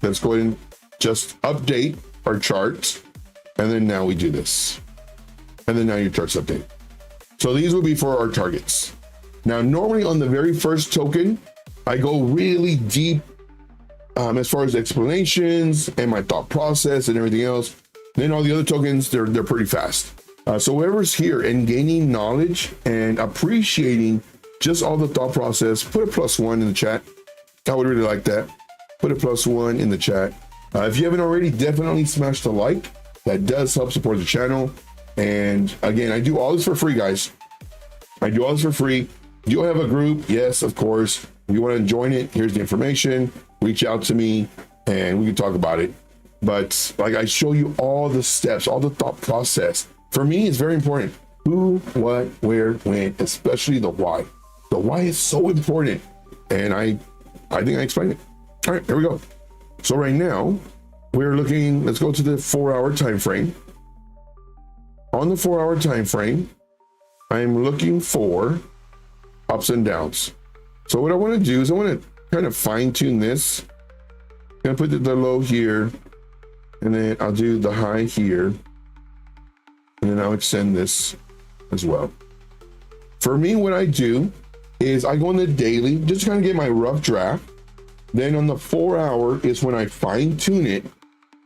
let's go ahead and just update our charts. And then now we do this. And then now your charts update. So these will be for our targets. Now, normally on the very first token, I go really deep as far as explanations and my thought process and everything else. Then all the other tokens, they're pretty fast. So whoever's here and gaining knowledge and appreciating just all the thought process, put a +1 in the chat. I would really like that. Put a +1 in the chat. If you haven't already, definitely smash the like. That does help support the channel. And again, I do all this for free, guys. I do all this for free. Do you have a group? Yes, of course. If you want to join it, here's the information. Reach out to me and we can talk about it. But like, I show you all the steps, all the thought process. For me, it's very important. Who, what, where, when, especially the why. The why is so important. And I think I explained it. All right, here we go. So right now we're looking, let's go to the 4-hour time frame. On the 4-hour time frame, I'm looking for ups and downs. So what I want to do is I want to kind of fine tune this. I'm going to put the low here, and then I'll do the high here, and then I'll extend this as well. For me, what I do is I go on the daily, just to kind of get my rough draft. Then on the 4-hour is when I fine tune it.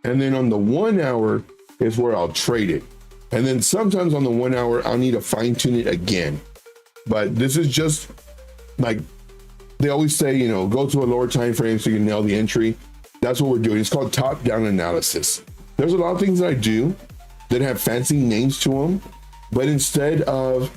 And then on the 1-hour is where I'll trade it. And then sometimes on the 1-hour, I'll need to fine tune it again. But this is just like, they always say, you know, go to a lower time frame so you can nail the entry. That's what we're doing. It's called top-down analysis. There's a lot of things that I do that have fancy names to them, but instead of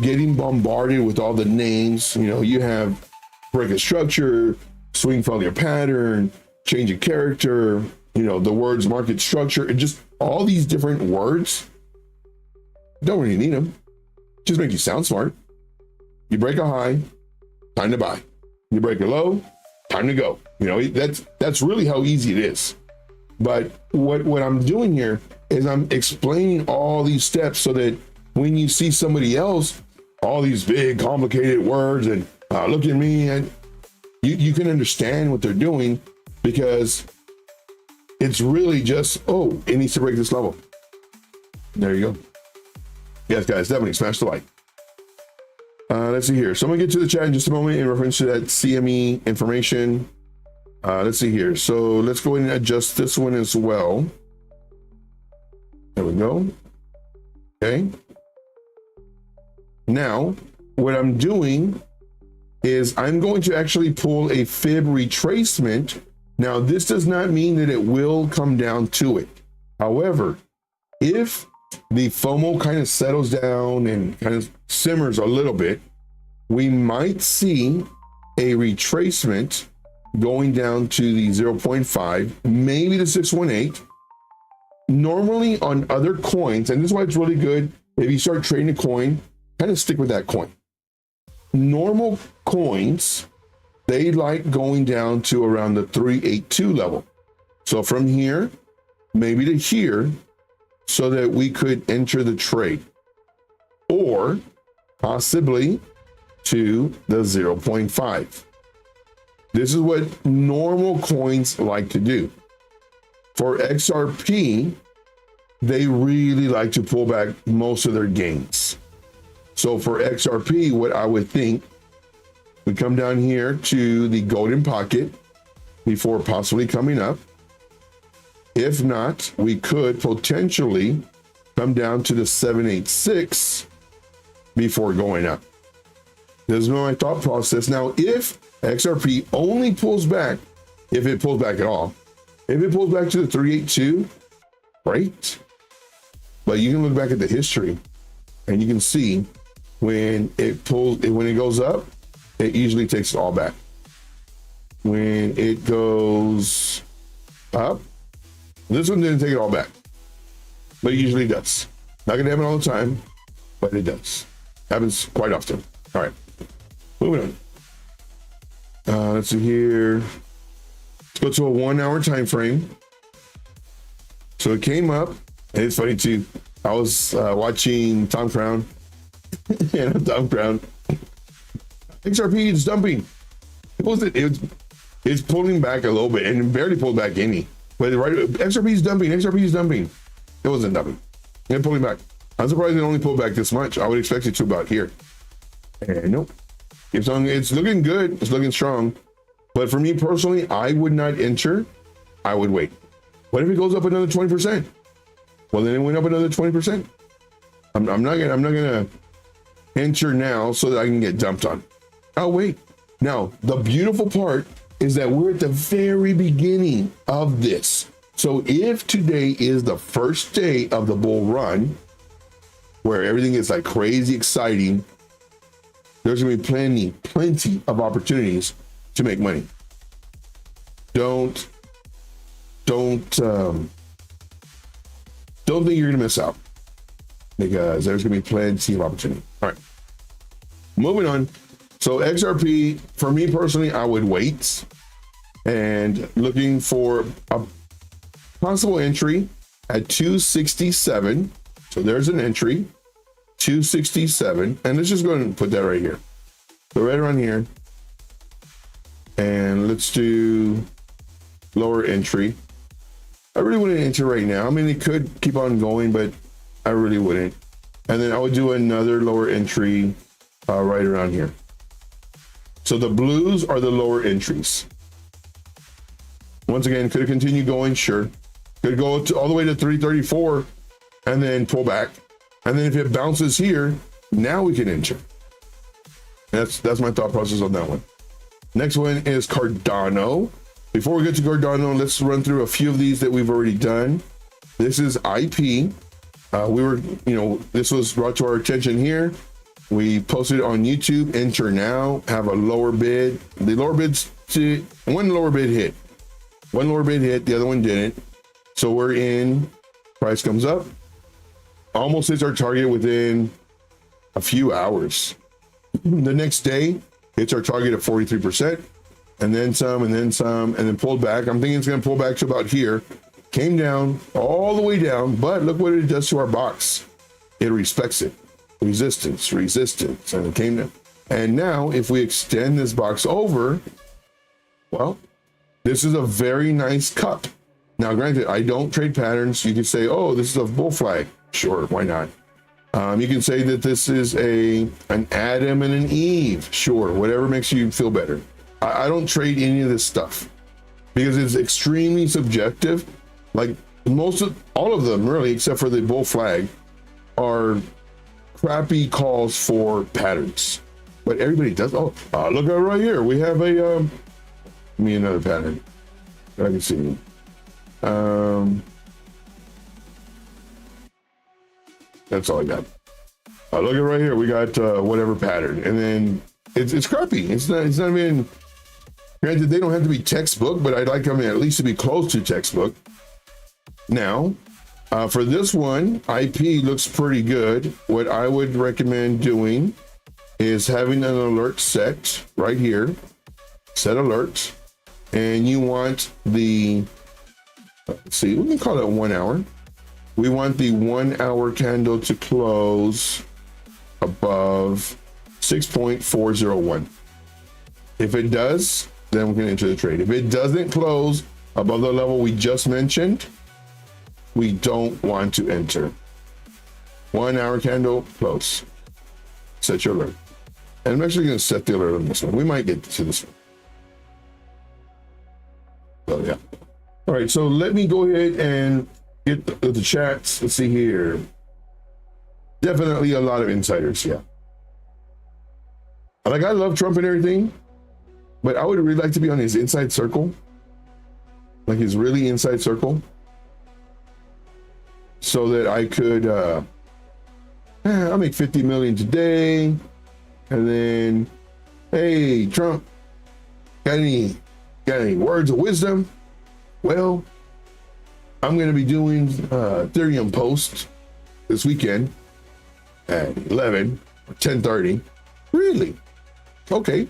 getting bombarded with all the names, you know, you have break a structure, swing failure pattern, change a character, you know, the words market structure, and just all these different words. Don't really need them. Just make you sound smart. You break a high, time to buy. You break a low, time to go. You know, that's really how easy it is. But what I'm doing here is I'm explaining all these steps so that when you see somebody else, all these big complicated words and look at me, and you can understand what they're doing, because it's really just, oh, it needs to break this level. There you go. Yes, guys, definitely smash the like. Let's see here. So I'm gonna get to the chat in just a moment in reference to that CME information. Let's see here. So let's go ahead and adjust this one as well. There we go. Okay. Now, what I'm doing is I'm going to actually pull a fib retracement. Now, this does not mean that it will come down to it. However, if the FOMO kind of settles down and kind of simmers a little bit, we might see a retracement going down to the 0.5, maybe the 618. Normally on other coins, and this is why it's really good, if you start trading a coin, kind of stick with that coin. Normal coins, they like going down to around the 382 level. So from here, maybe to here, so that we could enter the trade, or possibly to the 0.5. This is what normal coins like to do. For XRP, they really like to pull back most of their gains. So for XRP, what I would think, we come down here to the golden pocket before possibly coming up. If not, we could potentially come down to the 786 before going up. There's no my thought process. Now, if XRP only pulls back, if it pulls back at all, if it pulls back to the 382, great. But you can look back at the history and you can see when it goes up, it usually takes it all back. When it goes up, this one didn't take it all back, but it usually does. Not gonna happen all the time, but it does. Happens quite often. All right, moving on. Let's see here. Let's go to a 1 hour time frame. So it came up, and it's funny too. I was watching Tom Crown, and Tom Crown. XRP is dumping. It's pulling back a little bit, and it barely pulled back any. But right, XRP is dumping. XRP is dumping. It wasn't dumping. It pulling back. I'm surprised it only pulled back this much. I would expect it to about here. And nope. It's looking good. It's looking strong. But for me personally, I would not enter. I would wait. What if it goes up another 20%? Well, then it went up another 20%. I'm not gonna enter now so that I can get dumped on. I'll wait. Now, the beautiful part is that we're at the very beginning of this. So if today is the first day of the bull run, where everything is like crazy exciting, there's gonna be plenty of opportunities to make money. Don't think you're gonna miss out, because there's gonna be plenty of opportunity. All right, moving on. So XRP, for me personally, I would wait and looking for a possible entry at 267. So there's an entry, 267, and let's just go ahead and put that right here. So right around here, and let's do lower entry. I really wouldn't enter right now. I mean, it could keep on going, but I really wouldn't. And then I would do another lower entry right around here. So the blues are the lower entries. Once again, could it continue going? Sure. Could go all the way to 334 and then pull back. And then if it bounces here, now we can enter. That's my thought process on that one. Next one is Cardano. Before we get to Cardano, let's run through a few of these that we've already done. This is IP. This was brought to our attention here. We posted it on YouTube. Enter now. Have a lower bid. The lower bids, one lower bid hit. One lower bid hit. The other one didn't. So we're in. Price comes up. Almost hits our target within a few hours. The next day, hits our target at 43%, and then some, and then pulled back. I'm thinking it's going to pull back to about here. Came down all the way down, but look what it does to our box. It respects it. Resistance, and it came down. And now, if we extend this box over, well, this is a very nice cup. Now, granted, I don't trade patterns. You could say, oh, this is a bull flag. Sure, why not? You can say that this is an Adam and an Eve. Sure, whatever makes you feel better. I don't trade any of this stuff because it's extremely subjective. Like all of them really, except for the bull flag, are crappy calls for patterns. But everybody does. Oh, look at right here. We have give me another pattern that I can see. That's all I got. Look at right here. We got whatever pattern, and then it's crappy. It's not even. Granted, they don't have to be textbook, but I'd like them at least to be close to textbook. Now, for this one, IP looks pretty good. What I would recommend doing is having an alert set right here. Set alert, and you want the. Let's see, we can call it 1 hour. We want the 1 hour candle to close above 6.401. If it does, then we can enter the trade. If it doesn't close above the level we just mentioned, we don't want to enter. 1 hour candle, close. Set your alert. And I'm actually going to set the alert on this one. We might get to this one. So yeah. All right, so let me go ahead and get the chats. Let's see here. Definitely a lot of insiders, yeah. Like, I love Trump and everything, but I would really like to be on his inside circle. Like his really inside circle. So that I could, I'll make 50 million today. And then, hey, Trump, got any words of wisdom? Well, I'm going to be doing Ethereum post this weekend at 11 or 10:30. Really? Okay.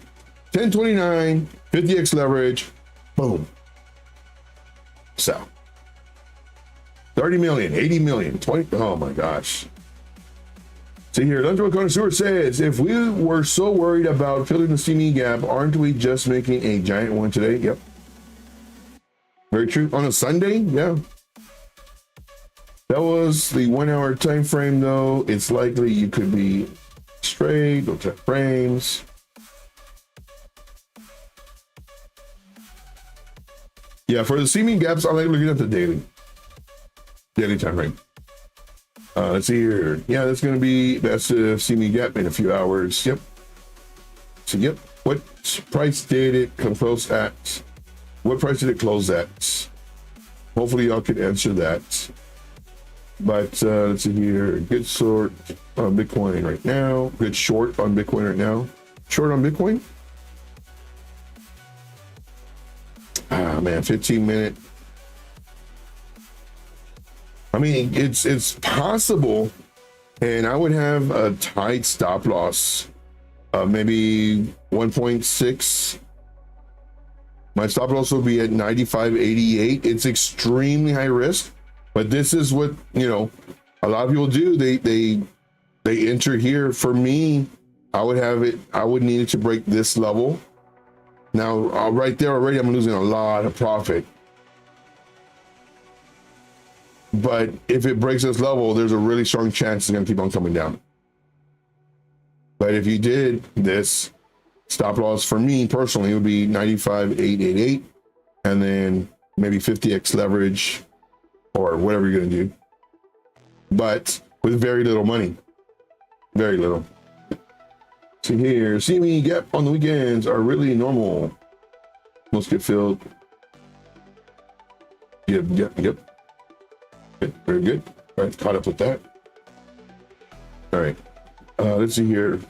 1029, 50x leverage, boom. So 30 million, 80 million, 20. Oh my gosh. See here, Lunchroom Connoisseur says, if we were so worried about filling the CME gap, aren't we just making a giant one today? Yep. Very true. On a Sunday, yeah. That was the 1 hour time frame though. It's likely you could be straight, go check frames. Yeah, for the seeming gaps, I like looking at the daily time frame. Let's see here. Yeah, that's going to be, that's a seeming gap in a few hours. Yep. So, yep. What price did it close at? What price did it close at? Hopefully y'all can answer that. But let's see here. Good short on Bitcoin right now. Good short on Bitcoin right now. Short on Bitcoin? Ah, man, 15-minute. I mean, it's possible, and I would have a tight stop loss of maybe 1.6. My stop loss will be at 95.88. It's extremely high risk, but this is what, you know, a lot of people do. They enter here. For me, I would have it. I would need it to break this level. Now, right there already, I'm losing a lot of profit. But if it breaks this level, there's a really strong chance it's going to keep on coming down. But if you did this, stop loss for me personally would be 95.888, and then maybe 50x leverage or whatever you're going to do. But with very little money, very little. See here, see me gap on the weekends are really normal. Most get filled. Yep. Good, very good. All right, caught up with that. All right, let's see here.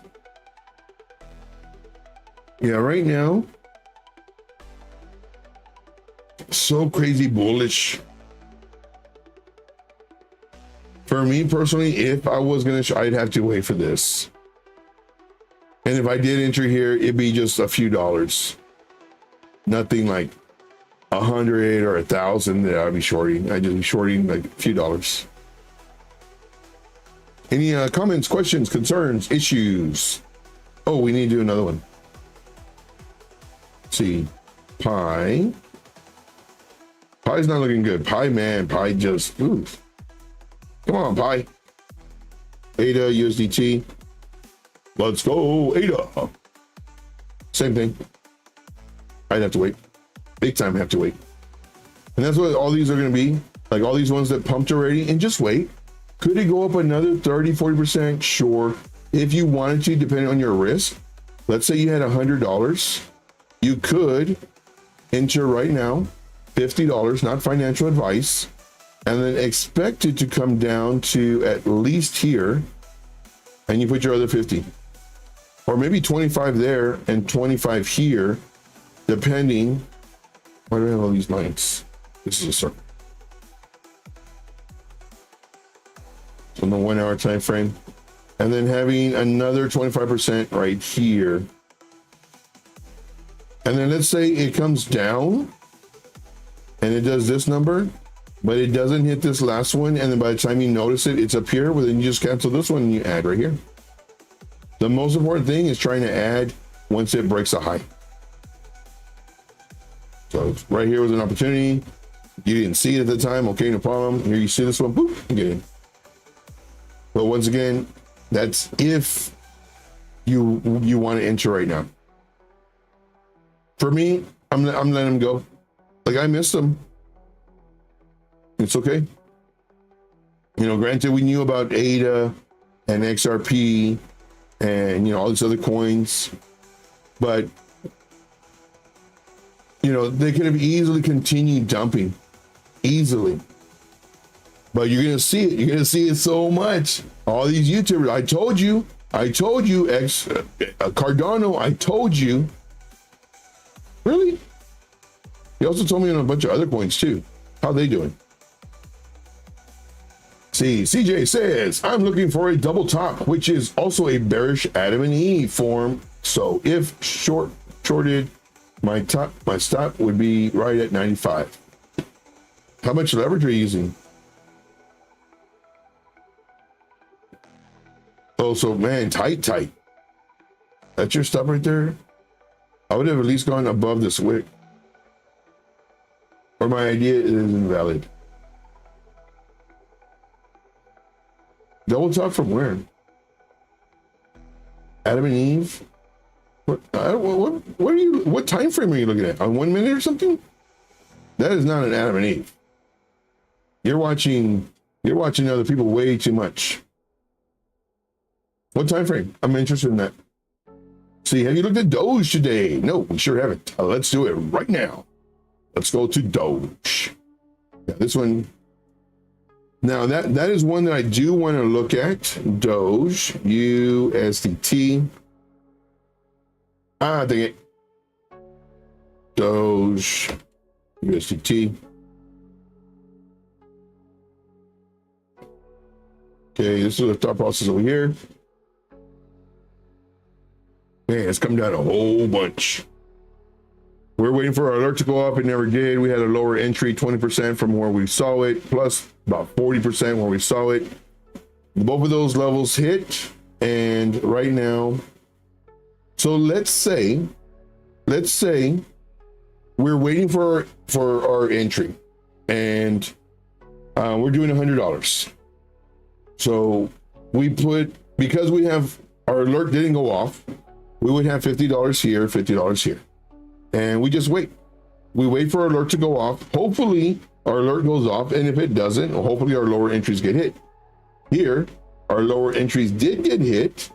Yeah, right now, so crazy bullish. For me personally, if I was gonna, I'd have to wait for this. And if I did enter here, it'd be just a few dollars. Nothing like 100 or 1,000 that I'd be shorting. I'd just be shorting like a few dollars. Any comments, questions, concerns, issues? Oh, we need to do another one. Let's see, Pi. Pi's not looking good. Pi, man, Pi just, ooh. Come on, Pi. ADA, USDT. Let's go, ADA. Same thing. I'd have to wait. Big time have to wait. And that's what all these are going to be. Like all these ones that pumped already, and just wait. Could it go up another 30, 40%? Sure. If you wanted to, depending on your risk. Let's say you had $100. You could enter right now, $50, not financial advice, and then expect it to come down to at least here, and you put your other 50. Or maybe 25 there and 25 here, depending. Why do I have all these lines? This is a circle. So in the 1 hour time frame, and then having another 25% right here. And then let's say it comes down and it does this number, but it doesn't hit this last one. And then by the time you notice it, it's up here. Well, then you just cancel this one and you add right here. The most important thing is trying to add once it breaks a high. So right here was an opportunity. You didn't see it at the time. Okay, no problem. Here you see this one, boop, you get in. But once again, that's if you want to enter right now. For me, I'm letting them go. Like I missed them. It's okay. You know, granted, we knew about ADA and XRP and, you know, all these other coins, but, you know, they could have easily continued dumping, easily. But you're going to see it. You're going to see it so much. All these YouTubers, I told you, Cardano, I told you. Really? He also told me on a bunch of other coins too. How they doing? See, CJ says, I'm looking for a double top, which is also a bearish Adam and Eve form. So if shorted, my stop would be right at 95. How much leverage are you using? Oh, so man, tight. That's your stop right there. I would have at least gone above this wick. Or my idea is invalid. Double top from where? Adam and Eve? What are you? What time frame are you looking at? On 1 minute or something? That is not an Adam and Eve. You're watching other people way too much. What time frame? I'm interested in that. See, have you looked at Doge today? No, we sure haven't. Let's do it right now. Let's go to Doge. Yeah, this one. Now that is one that I do want to look at. Doge, USDT. Dang it. Doge, USDT. Okay, this is the thought process over here. Man, it's come down a whole bunch. We're waiting for our alert to go up. It never did. We had a lower entry, 20% from where we saw it, plus about 40% where we saw it. Both of those levels hit, and right now, so let's say we're waiting for our entry, and we're doing $100. So we put, because we have, our alert didn't go off, we would have $50 here, $50 here. And we just wait. We wait for our alert to go off. Hopefully our alert goes off. And if it doesn't, hopefully our lower entries get hit. Here, our lower entries did get hit.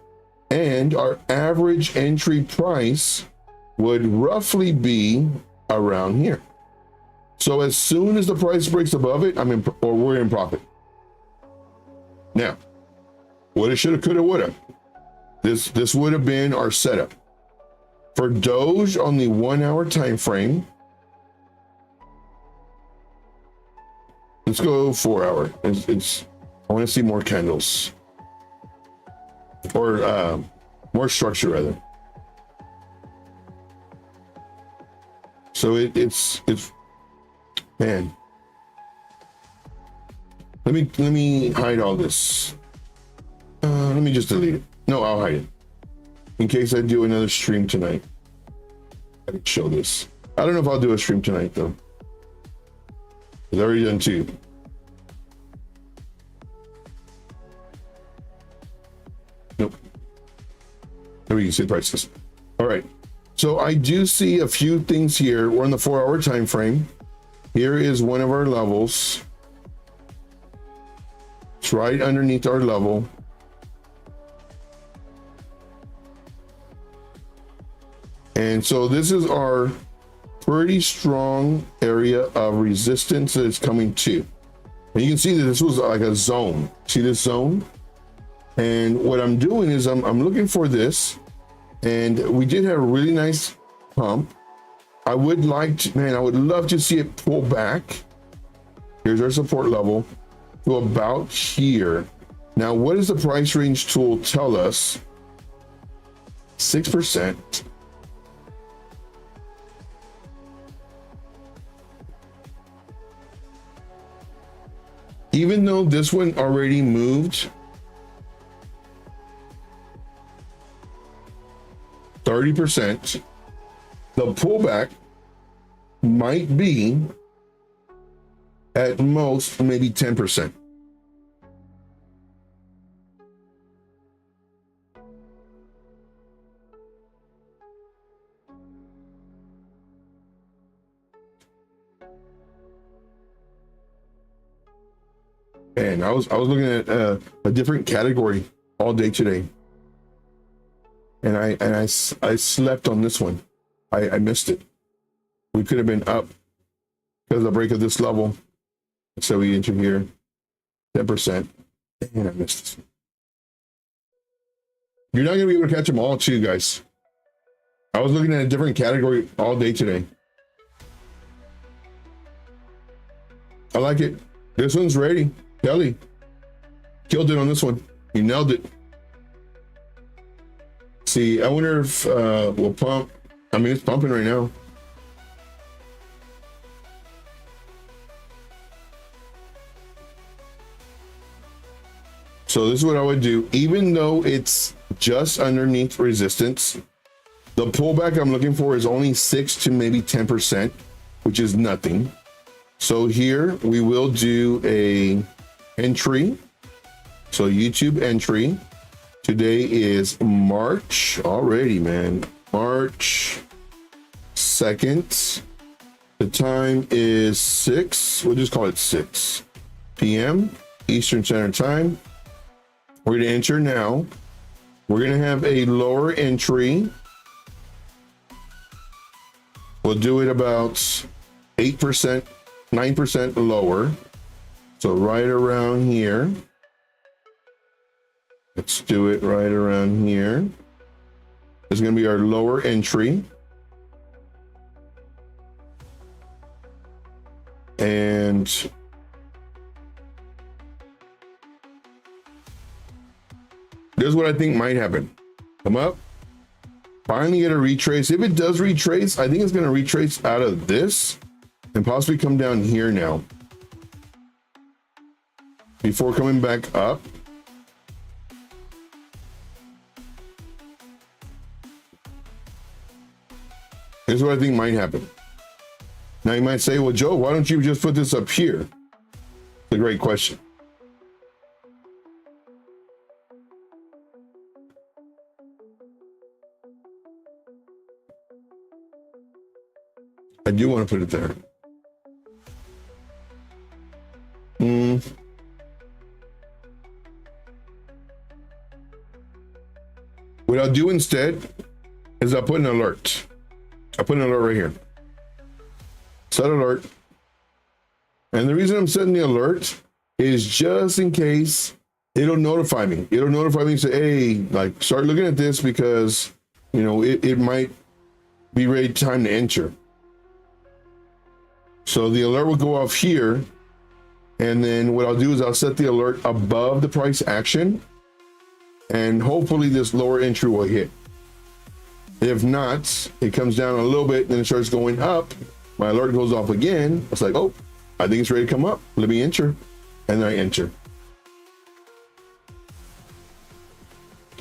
And our average entry price would roughly be around here. So as soon as the price breaks above it, we're in profit. Now, woulda, shoulda, coulda, woulda. This would have been our setup. For Doge on the 1 hour time frame, let's go 4 hour. I want to see more candles, or more structure rather. So it's man. Let me hide all this. Let me just delete it. No, I'll hide it in case I do another stream tonight. I can show this. I don't know if I'll do a stream tonight though. I've already done 2. Nope. There we can see the prices. All right. So I do see a few things here. We're in the 4 hour time frame. Here is one of our levels. It's right underneath our level. And so this is our pretty strong area of resistance that it's coming to. And you can see that this was like a zone. See this zone? And what I'm doing is I'm looking for this. And we did have a really nice pump. I would love to see it pull back. Here's our support level to about here. Now, what does the price range tool tell us? 6%. Even though this one already moved 30%, the pullback might be at most maybe 10%. And I was looking at a different category all day today, and I slept on this one. I missed it. We could have been up because of the break of this level. So we entered here 10%, and I missed this. You're not gonna be able to catch them all too, guys. I was looking at a different category all day today. I like it. This one's ready. Kelly killed it on this one. He nailed it. See, I wonder if we'll pump. I mean, it's pumping right now. So this is what I would do. Even though it's just underneath resistance, the pullback I'm looking for is only 6 to maybe 10%, which is nothing. So here we will do a entry. So YouTube entry. Today is March already, man. March 2nd. The time is 6, we'll just call it 6 p.m. Eastern Standard Time. We're going to enter now. We're going to have a lower entry. We'll do it about 8%, 9% lower. So right around here. Let's do it right around here. This is going to be our lower entry. And this is what I think might happen. Come up, finally get a retrace. If it does retrace, I think it's going to retrace out of this and possibly come down here now before coming back up. Here's what I think might happen. Now you might say, well, Joe, why don't you just put this up here? It's a great question. I do want to put it there. What I'll do instead is I'll put an alert. I'll put an alert right here. Set alert. And the reason I'm setting the alert is just in case it'll notify me. It'll notify me and say, hey, like, start looking at this because, you know, it might be ready, time to enter. So the alert will go off here. And then what I'll do is I'll set the alert above the price action. And hopefully this lower entry will hit. If not, it comes down a little bit, then it starts going up. My alert goes off again. It's like, oh, I think it's ready to come up. Let me enter. And then I enter.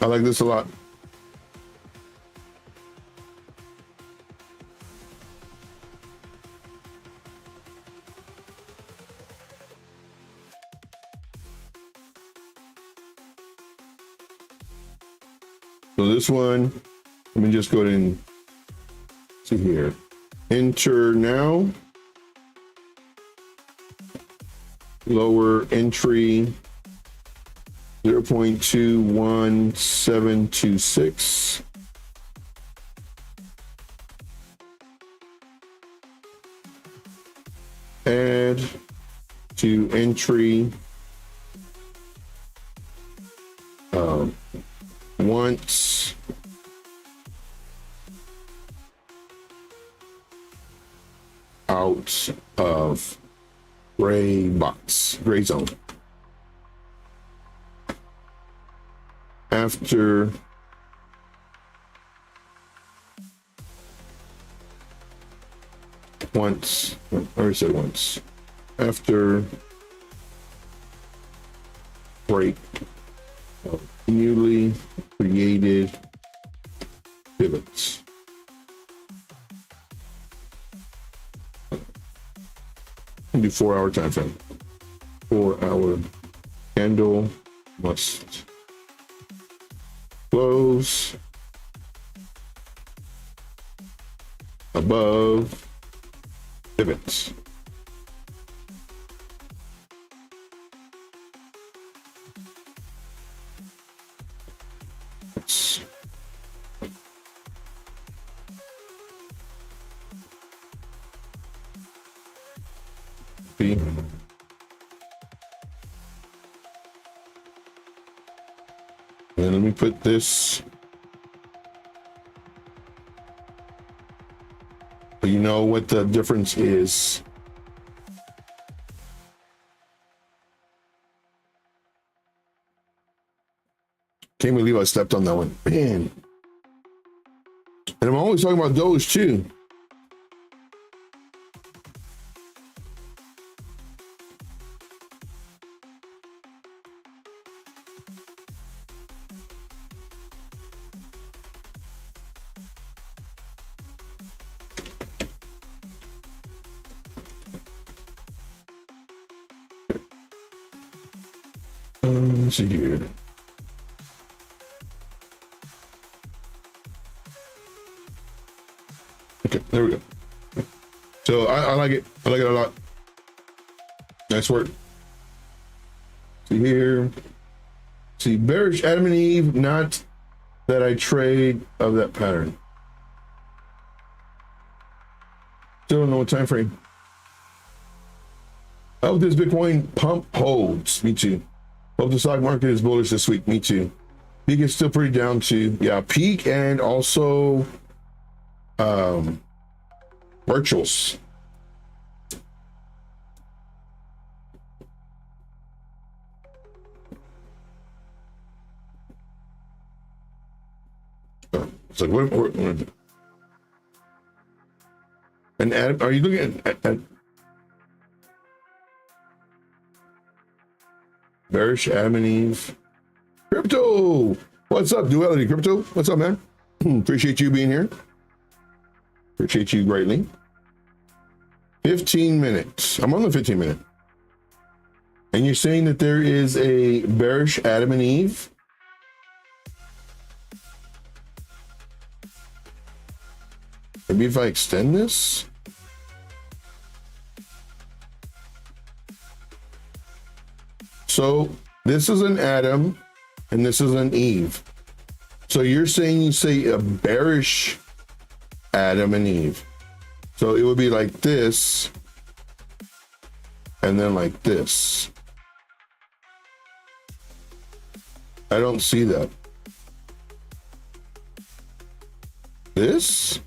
I like this a lot. So this one, let me just go ahead and see here. Enter now. Lower entry 0.21726. Add to entry once out of gray box, gray zone. After once, I already said once. After break of newly created pivots. Do 4 hour time frame. 4 hour candle must close above pivots. Let's be and let me put this so you know what the difference is. Can't believe I stepped on that one, man. And I'm always talking about those too. Let's see here. Okay, there we go. So I like it. I like it a lot. Nice work. See here. See, bearish Adam and Eve, not that I trade of that pattern. Still don't know what time frame. I hope this Bitcoin pump holds. Me too. Hope the stock market is bullish this week. Me too. Peak is still pretty down too. Yeah, peak and also virtuals. It's like, what and Adam, are you looking at bearish Adam and Eve? Crypto, what's up? Duality Crypto, what's up, man? Appreciate you being here. Appreciate you greatly. 15 minutes. I'm on the 15 minute. And you're saying that there is a bearish Adam and Eve? Maybe if I extend this? So this is an Adam and this is an Eve. So you're saying you say a bearish Adam and Eve. So it would be like this and then like this. I don't see that. This?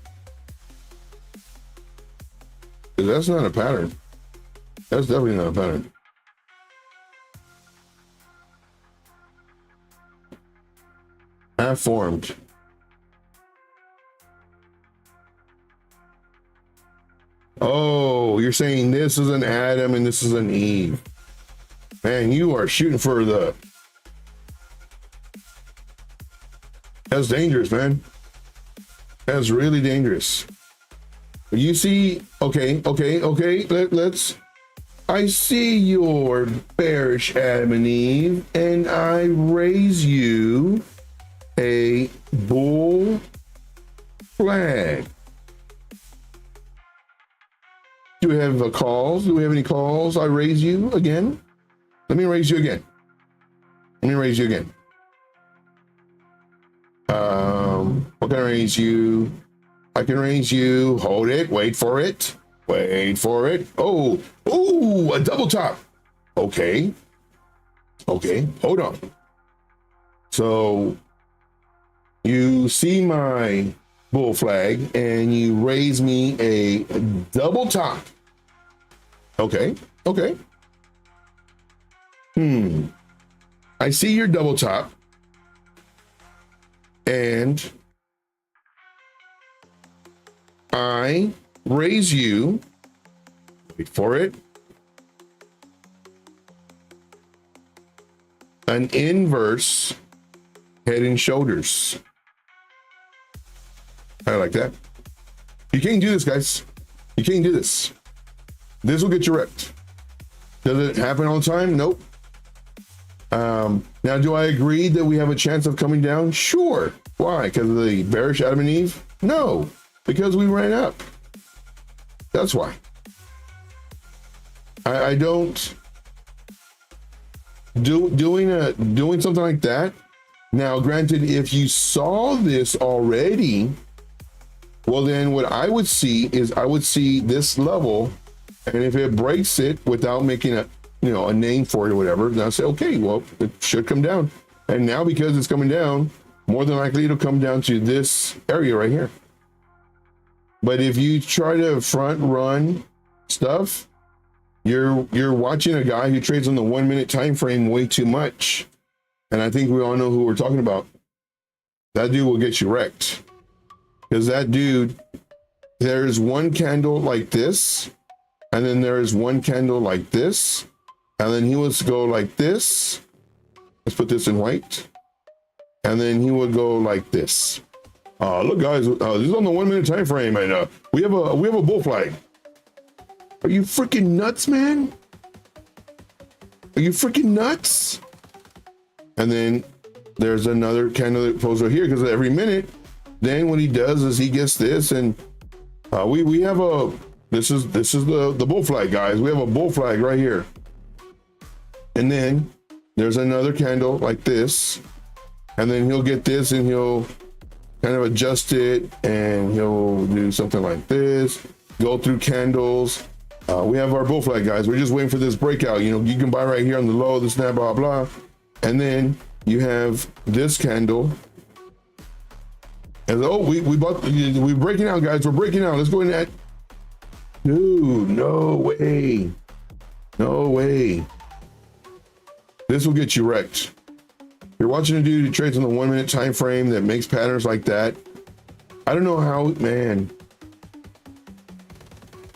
That's not a pattern. That's definitely not a pattern. Half formed. Oh, you're saying this is an Adam and this is an Eve. Man, you are shooting for the... That's dangerous, man. That's really dangerous. You see, okay, let's, I see your bearish Adam and Eve, and I raise you a bull flag. Do we have calls? Do we have any calls? I raise you again. Let me raise you again. Let me raise you again. What can I raise you? I can raise you. Hold it. Wait for it. Wait for it. Oh, a double top. Okay. Okay. Hold on. So you see my bull flag and you raise me a double top. Okay. Okay. I see your double top. And I raise you, wait for it, an inverse head and shoulders. I like that. You can't do this, guys. You can't do this. This will get you wrecked. Does it happen all the time? Nope. Now, do I agree that we have a chance of coming down? Sure. Why? Because of the bearish Adam and Eve? No. Because we ran up. That's why. I don't doing something like that. Now, granted, if you saw this already, well, then what I would see is I would see this level, and if it breaks it without making a name for it or whatever, then I'll say, okay, well, it should come down. And now because it's coming down, more than likely it'll come down to this area right here. But if you try to front run stuff, you're watching a guy who trades on the 1 minute time frame way too much. And I think we all know who we're talking about. That dude will get you wrecked. Because that dude, there's one candle like this, and then there's one candle like this, and then he would go like this. Let's put this in white. And then he would go like this. Look, guys, this is on the 1 minute time frame, and we have a bull flag. Are you freaking nuts, man? Are you freaking nuts? And then there's another candle that pulls right here, because every minute, then what he does is he gets this, and we have a This is the bull flag, guys. We have a bull flag right here. And then there's another candle like this. And then he'll get this and he'll kind of adjust it and he'll do something like this, go through candles. We have our bull flag, guys. We're just waiting for this breakout. You know, you can buy right here on the low, this, that, blah, blah. And then you have this candle. And we're breaking out, guys. We're breaking out. Let's go in that. Dude, no way. No way. This will get you wrecked. You're watching a dude who trades on the 1 minute time frame that makes patterns like that. I don't know how, man.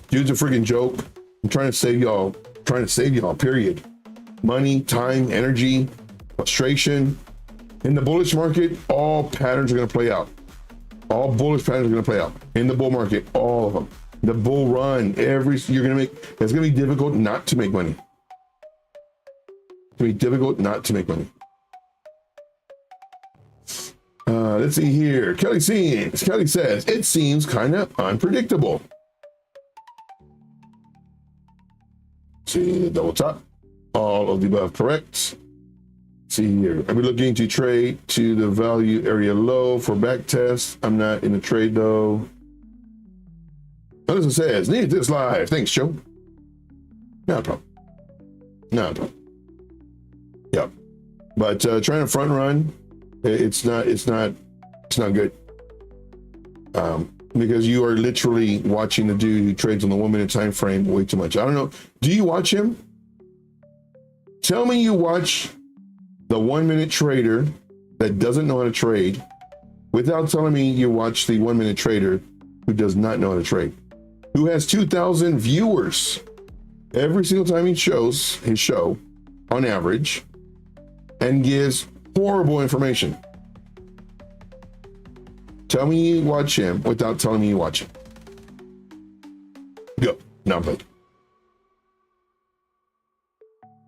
Dude's a freaking joke. I'm trying to save y'all. Period. Money, time, energy, frustration. In the bullish market, all patterns are going to play out. All bullish patterns are going to play out in the bull market. All of them. The bull run. It's going to be difficult not to make money. It's going to be difficult not to make money. Let's see here. Kelly says, it seems kind of unpredictable. See the double top. All of the above correct. See here. I'll be looking to trade to the value area low for back test. I'm not in the trade though. Melissa says, need this live. Thanks, Joe. No problem. No problem. Yep. But trying to front run, it's not good. Because you are literally watching the dude who trades on the 1 minute time frame way too much. I don't know. Do you watch him? Tell me you watch the 1 minute trader that doesn't know how to trade without telling me you watch the 1 minute trader who does not know how to trade, who has 2,000 viewers every single time he shows his show on average and gives horrible information. Tell me you watch him without telling me you watch him. Go. Now play.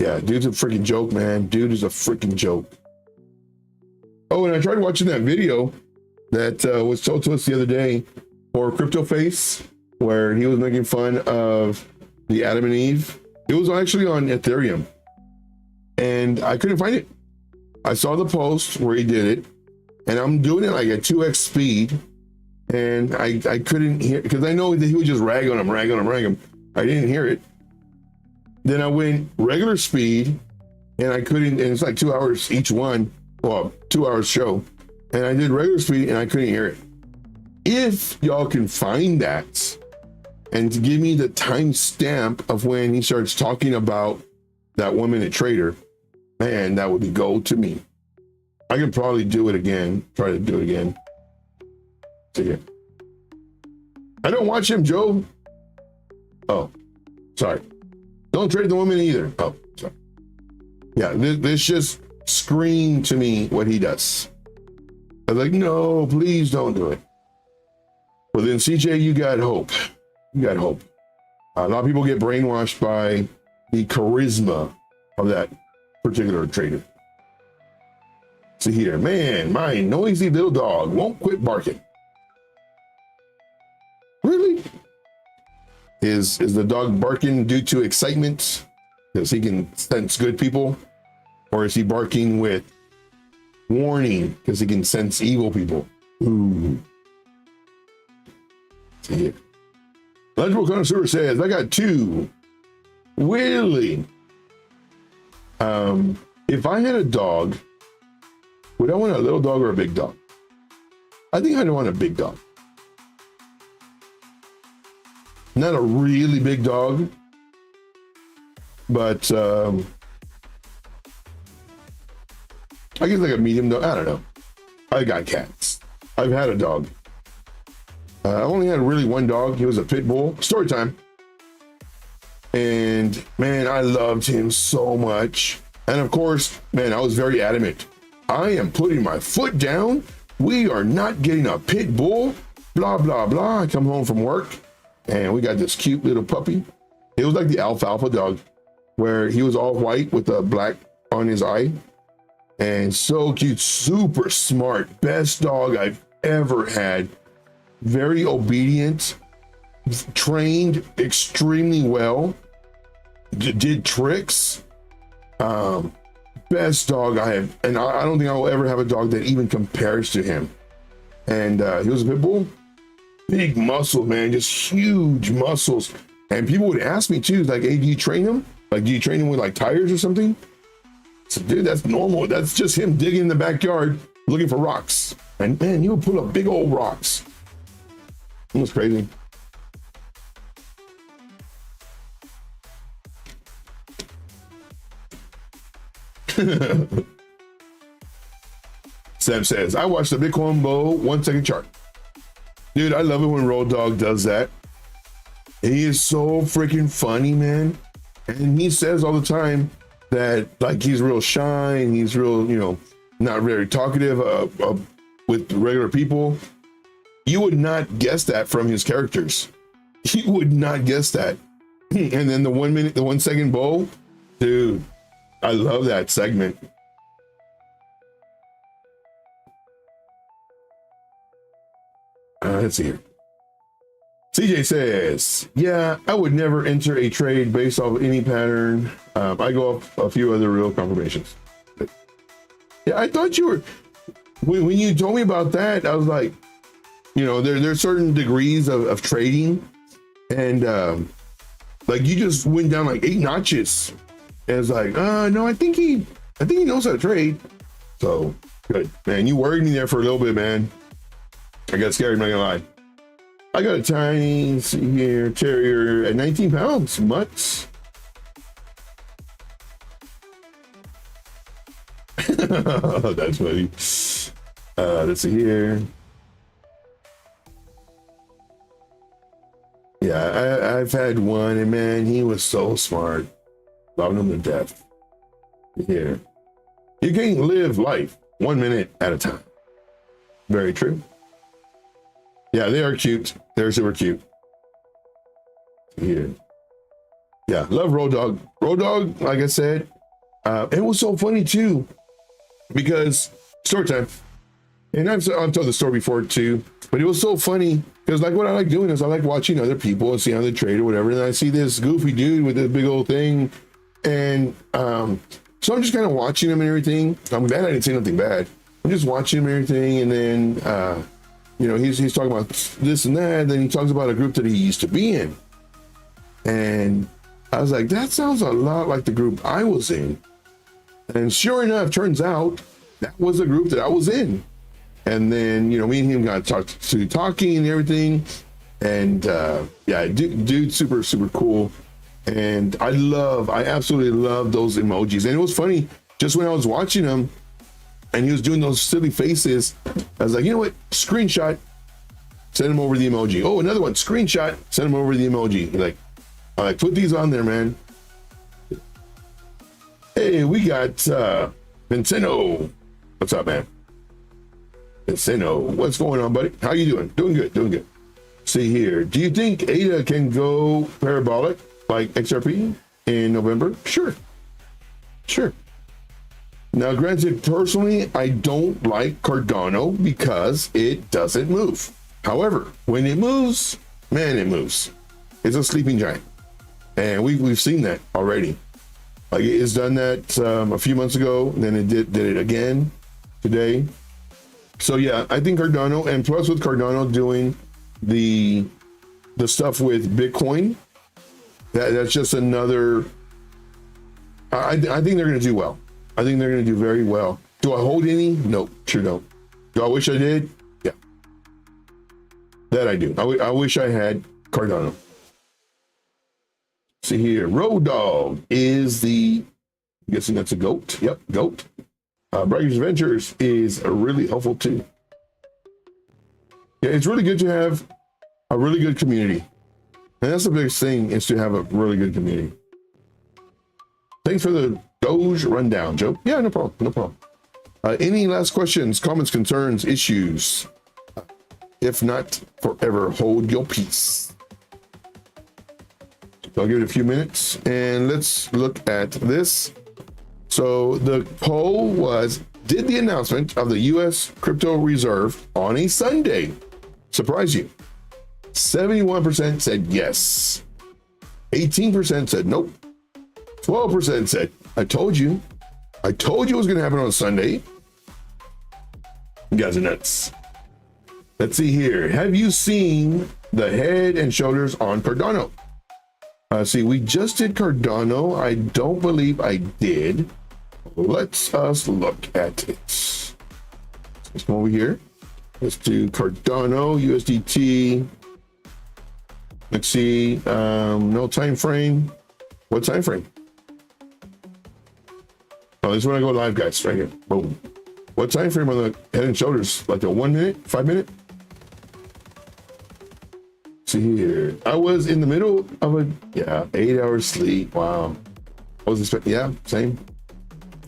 Yeah, dude's a freaking joke, man. Dude is a freaking joke. Oh, and I tried watching that video that was told to us the other day for Crypto Face, where he was making fun of the Adam and Eve. It was actually on Ethereum, and I couldn't find it. I saw the post where he did it, and I'm doing it like at 2x speed, and I couldn't hear, because I know that he would just rag on him. I didn't hear it. Then I went regular speed, and I couldn't, and it's like 2 hours each one, well, 2 hours show, and I did regular speed, and I couldn't hear it. If y'all can find that, and to give me the timestamp of when he starts talking about that 1 minute trader, man, that would be gold to me. I can probably do it again. Try to do it again. See here. I don't watch him, Joe. Oh, sorry. Don't trade the 1 minute either. Oh, sorry. Yeah, this just screamed to me what he does. I was like, no, please don't do it. Well, then, CJ, you got hope. You got hope. A lot of people get brainwashed by the charisma of that particular trader. See here, man, my noisy little dog won't quit barking. Really? Is the dog barking due to excitement because he can sense good people? Or is he barking with warning because he can sense evil people? Ooh. See here. Legible Connoisseur says, I got two. Really? If I had a dog, would I want a little dog or a big dog? I think I'd want a big dog. Not a really big dog, but I guess like a medium dog. I don't know. I got cats. I've had a dog. I only had really one dog. He was a pit bull. Story time. And man, I loved him so much. And of course, man, I was very adamant. I am putting my foot down. We are not getting a pit bull. Blah, blah, blah. I come home from work and we got this cute little puppy. It was like the alfalfa dog where he was all white with a black on his eye. And so cute, super smart, best dog I've ever had. Very obedient. trained extremely well, did tricks. Best dog I have, and I don't think I will ever have a dog that even compares to him. And he was a pit bull, big muscle, man, just huge muscles. And people would ask me too, like, hey, do you train him? Like, do you train him with like tires or something? I said, dude, that's normal. That's just him digging in the backyard looking for rocks. And man, he would pull up big old rocks. It was crazy. Sam says, I watched the Bitcoin Bow 1 second chart. Dude, I love it when Road Dogg does that. He is so freaking funny, man. And he says all the time that like he's real shy and he's real, you know, not very talkative with regular people. You would not guess that from his characters. You would not guess that. And then the 1 minute, the 1 second bow, dude, I love that segment. Let's see here. CJ says, yeah, I would never enter a trade based off any pattern. I go off a few other real confirmations. Yeah, I thought you were, when you told me about that, I was like, you know, there's certain degrees of trading. And like you just went down like 8 notches. And it's like, no, I think he knows how to trade. So good, man. You worried me there for a little bit, man. I got scared, I'm not gonna lie. I got a tiny, see here, terrier at 19 pounds, mutts. That's funny. Let's see here. Yeah, I've had one, and man, he was so smart. Loving him to death. Here. You can't live life 1 minute at a time. Very true. Yeah, they are cute. They're super cute. Here. Yeah, love Road Dogg. Road Dogg, like I said, it was so funny too, because story time. And I've told the story before too, but it was so funny because like what I like doing is I like watching other people and see how they trade or whatever. And I see this goofy dude with this big old thing. And so I'm just kind of watching him and everything. I'm glad I didn't say nothing bad. I'm just watching him and everything. And then, you know, he's talking about this and that. And then he talks about a group that he used to be in. And I was like, that sounds a lot like the group I was in. And sure enough, turns out that was the group that I was in. And then, you know, me and him got talking and everything. And yeah, dude, super, super cool. And I absolutely love those emojis. And it was funny, just when I was watching him and he was doing those silly faces, I was like, you know what, screenshot, send him over the emoji. Oh, another one, screenshot, send him over the emoji. Like, I like, put these on there, man. Hey, we got Vincento. What's up, man? Vincento, what's going on, buddy? How you doing? Doing good, doing good. See here, do you think ADA can go parabolic like XRP in November? Sure. Now, granted, personally, I don't like Cardano because it doesn't move. However, when it moves, man, it moves. It's a sleeping giant. And we've seen that already. Like it's done that a few months ago, and then it did it again today. So yeah, I think Cardano, and plus with Cardano doing the stuff with Bitcoin, that's just another. I think they're going to do well. I think they're going to do very well. Do I hold any? Nope, sure don't. Do I wish I did? Yeah, that I do. I wish I had Cardano. See here, Road Dogg is I'm guessing that's a goat. Yep, goat. Braggers Ventures is really helpful too. Yeah, it's really good to have a really good community. And that's the biggest thing, is to have a really good community. Thanks for the Doge rundown, Joe. Yeah, no problem, no problem. Any last questions, comments, concerns, issues? If not, forever hold your peace. So I'll give it a few minutes and let's look at this. So the poll was, did the announcement of the US crypto reserve on a Sunday surprise you? 71% said yes. 18% said nope. 12% said, I told you it was going to happen on Sunday. You guys are nuts. Let's see here. Have you seen the Head and Shoulders on Cardano? See, we just did Cardano. I don't believe I did. Let's look at it. Let's come over here. Let's do Cardano, USDT. Let's see, no time frame. What time frame? Oh, this is when I go live, guys, right here. Boom. What time frame on the Head and Shoulders? Like a 1 minute, 5 minute? See here. I was in the middle of a 8-hour sleep. Wow. I was expecting, yeah, same.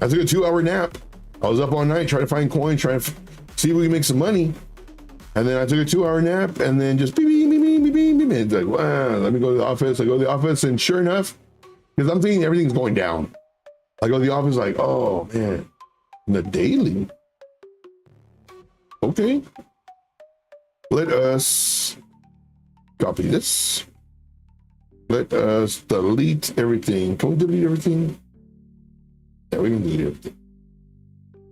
I took a 2-hour nap. I was up all night trying to find coins, trying to see if we can make some money. And then I took a 2-hour nap and then just beep, beep, beep, beep, beep, beep, beep. It's like, wow, let me go to the office. I go to the office and sure enough, because I'm thinking everything's going down. I go to the office like, oh man, the daily. Okay. Let us copy this. Let us delete everything. Can we delete everything? Yeah, we can delete everything.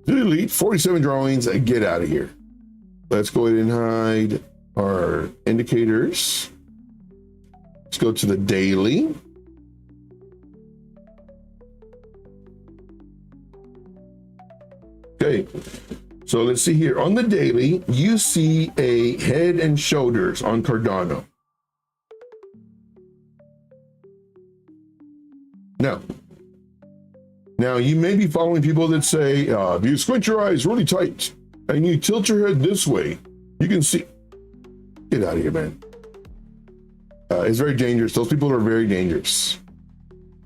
Delete 47 drawings. Get out of here. Let's go ahead and hide our indicators. Let's go to the daily. Okay, so let's see here. On the daily, you see a Head and Shoulders on Cardano. Now you may be following people that say, if you squint your eyes really tight and you tilt your head this way, you can see. Get out of here, man. It's very dangerous. Those people are very dangerous.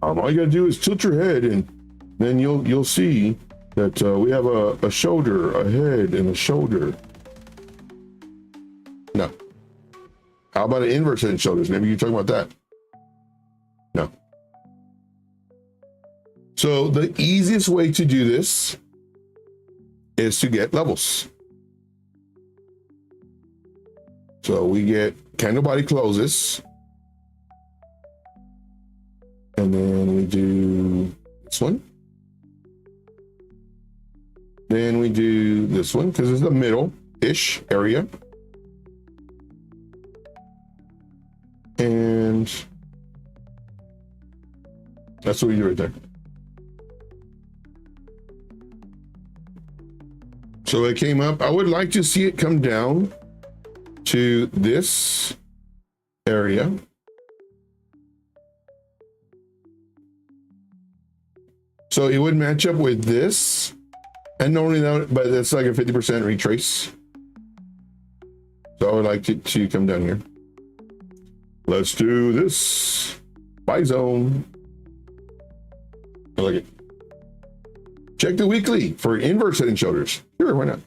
All you gotta do is tilt your head and then you'll see that we have a shoulder, a head, and a shoulder. No. How about an inverse head and shoulders? Maybe you're talking about that. No. So the easiest way to do this is to get levels. So we get candle body closes. And then we do this one. Then we do this one because it's the middle-ish area. And that's what we do right there. So it came up. I would like to see it come down to this area. So it would match up with this. And normally that, but that's like a 50% retrace. So I would like it to come down here. Let's do this. Buy zone. I like it. Check the weekly for inverse head and shoulders. Sure, why not?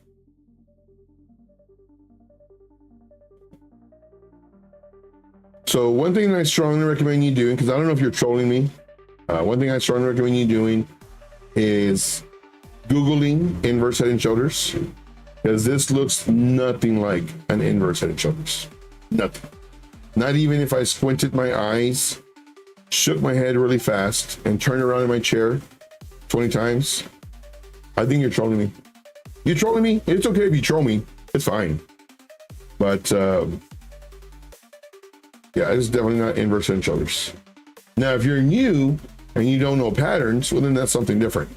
So one thing that I strongly recommend you doing, because I don't know if you're trolling me, one thing I strongly recommend you doing is Googling inverse head and shoulders, because this looks nothing like an inverse head and shoulders. Nothing. Not even if I squinted my eyes, shook my head really fast, and turned around in my chair 20 times. I think you're trolling me. You're trolling me? It's okay if you troll me. It's fine. But yeah, it's definitely not inverse head and shoulders. Now, if you're new and you don't know patterns, well, then that's something different.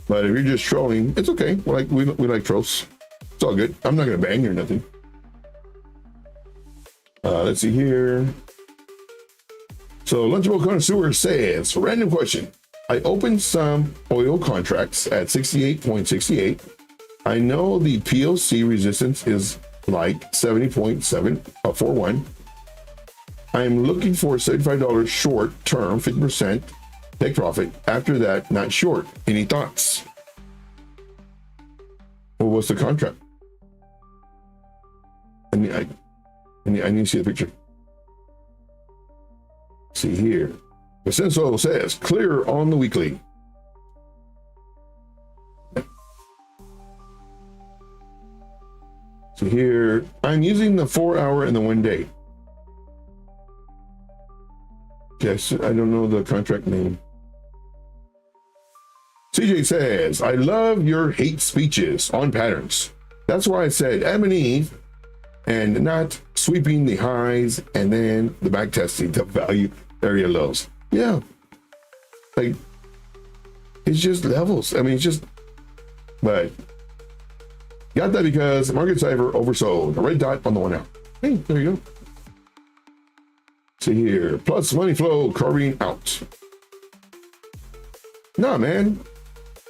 But if you're just trolling, it's okay. We like trolls. It's all good. I'm not gonna bang you or nothing. Let's see here. So Lunchable Connoisseur says, random question. I opened some oil contracts at 68.68. I know the POC resistance is like 70.741. I'm looking for $75 short term, 50% take profit. After that, not short. Any thoughts? Well, what's the contract? I need to see the picture. See here. The Sense Oil says clear on the weekly. So here, I'm using the 4 hour and the 1 day. Yes, I don't know the contract name. CJ says, I love your hate speeches on patterns. That's why I said Adam and Eve and not sweeping the highs and then the back testing the value area lows. Yeah. Like, it's just levels. I mean, it's just, but got that because market cyber oversold. A red dot on the 1 hour. Hey, there you go. See here, plus money flow carving out. Nah, man,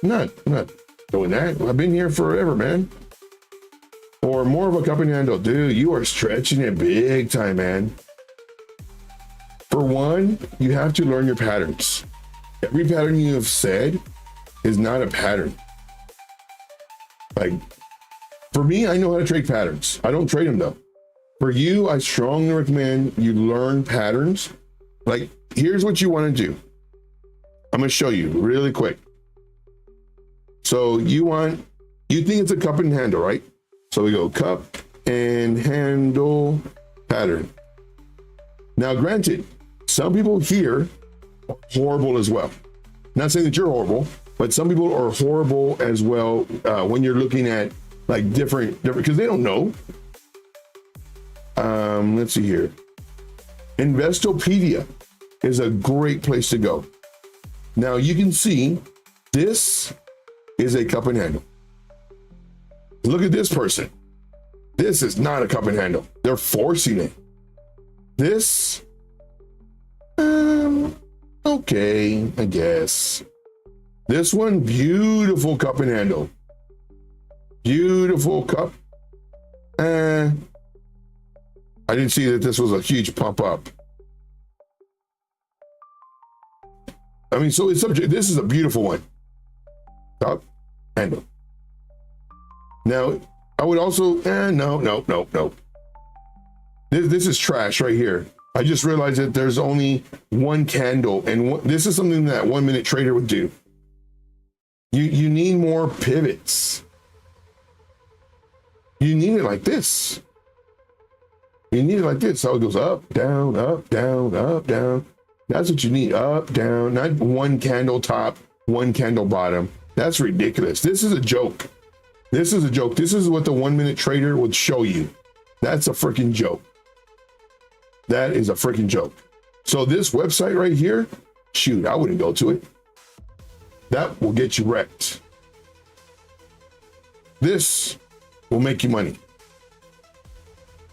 not doing that. I've been here forever, man. Or more of a company handle, dude. You are stretching it big time, man. For one, you have to learn your patterns. Every pattern you have said is not a pattern. Like, for me, I know how to trade patterns. I don't trade them though. For you, I strongly recommend you learn patterns. Like, here's what you want to do. I'm going to show you really quick. So you think it's a cup and handle, right? So we go cup and handle pattern. Now, granted, some people here are horrible as well. Not saying that you're horrible, but some people are horrible as well when you're looking at like different, because they don't know. Let's see here. Investopedia is a great place to go. Now you can see this is a cup and handle. Look at this person. This is not a cup and handle. They're forcing it. This, okay, I guess. This one, beautiful cup and handle. Beautiful cup. I didn't see that this was a huge pump up. I mean, so it's subject. This is a beautiful one. Cup handle. Now, I would also, no. This is trash right here. I just realized that there's only one candle, and this is something that 1 minute trader would do. You need more pivots. You need it like this. You need it like this. So it goes up, down, up, down, up, down. That's what you need. Up, down, not one candle top, one candle bottom. That's ridiculous. This is a joke. This is a joke. This is what the 1 minute trader would show you. That's a freaking joke. That is a freaking joke. So this website right here, shoot, I wouldn't go to it. That will get you wrecked. This will make you money.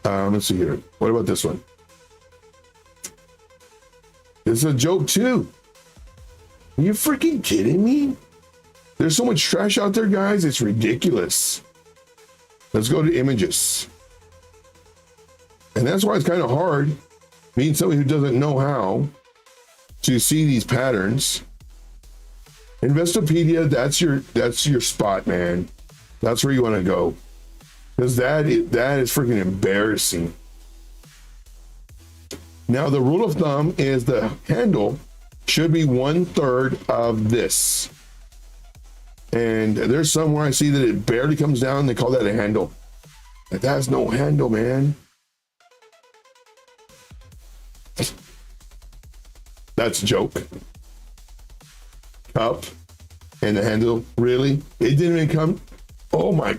Let's see here. What about this one? This is a joke too. Are you freaking kidding me? There's so much trash out there, guys. It's ridiculous. Let's go to images. And that's why it's kind of hard being somebody who doesn't know how to see these patterns. Investopedia, that's your spot, man. That's where you want to go. Because that is freaking embarrassing. Now, the rule of thumb is the handle should be 1/3 of this. And there's somewhere I see that it barely comes down. They call that a handle. That's no handle, man. That's a joke. Cup and the handle, really? It didn't even come. Oh my.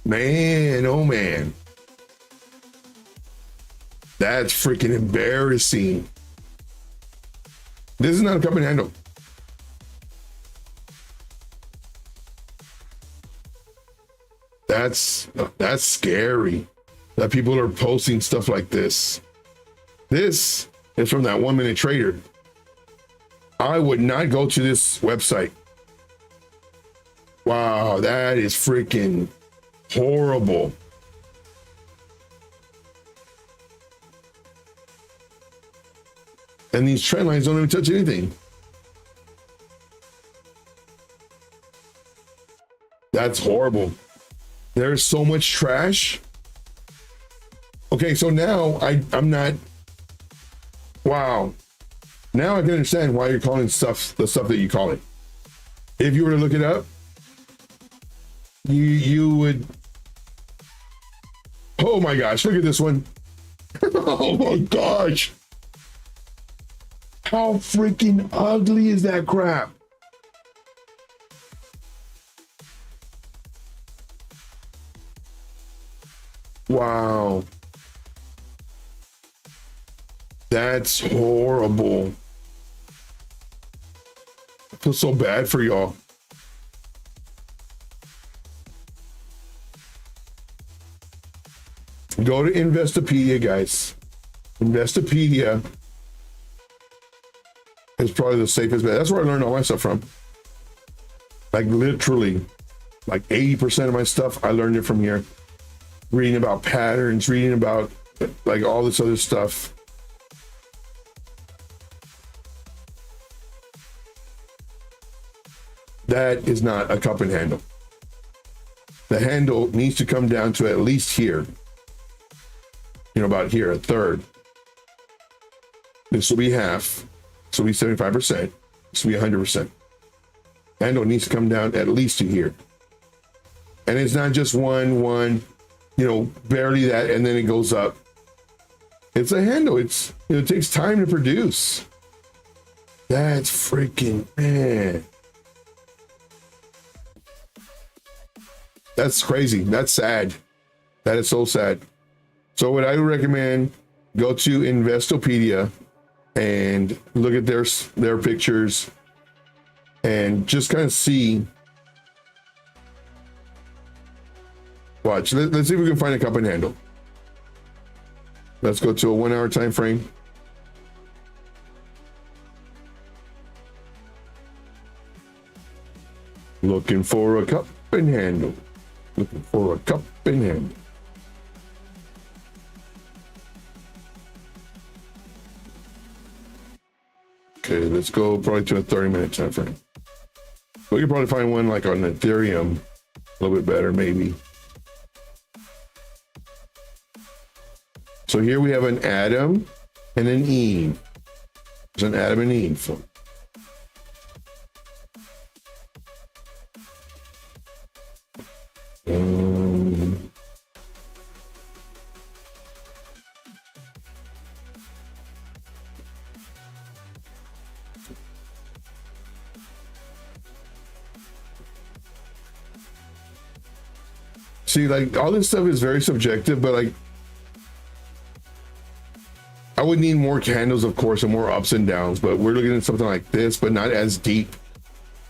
Man, oh man. That's freaking embarrassing. This is not a cup and handle. That's scary that people are posting stuff like this. This is from that 1 minute trader. I would not go to this website. Wow, that is freaking horrible. And these trend lines don't even touch anything. That's horrible. There's so much trash. Okay, so now I'm not. Wow. Now I can understand why you're calling stuff the stuff that you call it. If you were to look it up, you would. Oh my gosh! Look at this one. Oh my gosh! How freaking ugly is that crap? Wow. That's horrible. I feel so bad for y'all. Go to Investopedia, guys. Investopedia is probably the safest bet. That's where I learned all my stuff from. Like literally, like 80% of my stuff, I learned it from here. Reading about patterns, reading about like all this other stuff. That is not a cup and handle. The handle needs to come down to at least here. You know, about here, a third. This will be half. This will be 75%. This will be 100%. Handle needs to come down at least to here. And it's not just one, you know, barely that, and then it goes up. It's a handle. It's, you know, it takes time to produce. That's freaking, man. That's crazy. That's sad. That is so sad. So what I would recommend, go to Investopedia and look at their pictures and just kind of see. Watch. Let's see if we can find a cup and handle. Let's go to a 1 hour time frame. Looking for a cup and handle. Looking for a cup and handle. Okay, let's go probably to a 30-minute time frame. We could probably find one like on Ethereum, a little bit better maybe. So here we have an Adam and an Eve. There's an Adam and Eve. See, like all this stuff is very subjective, but like I would need more candles, of course, and more ups and downs, but we're looking at something like this, but not as deep.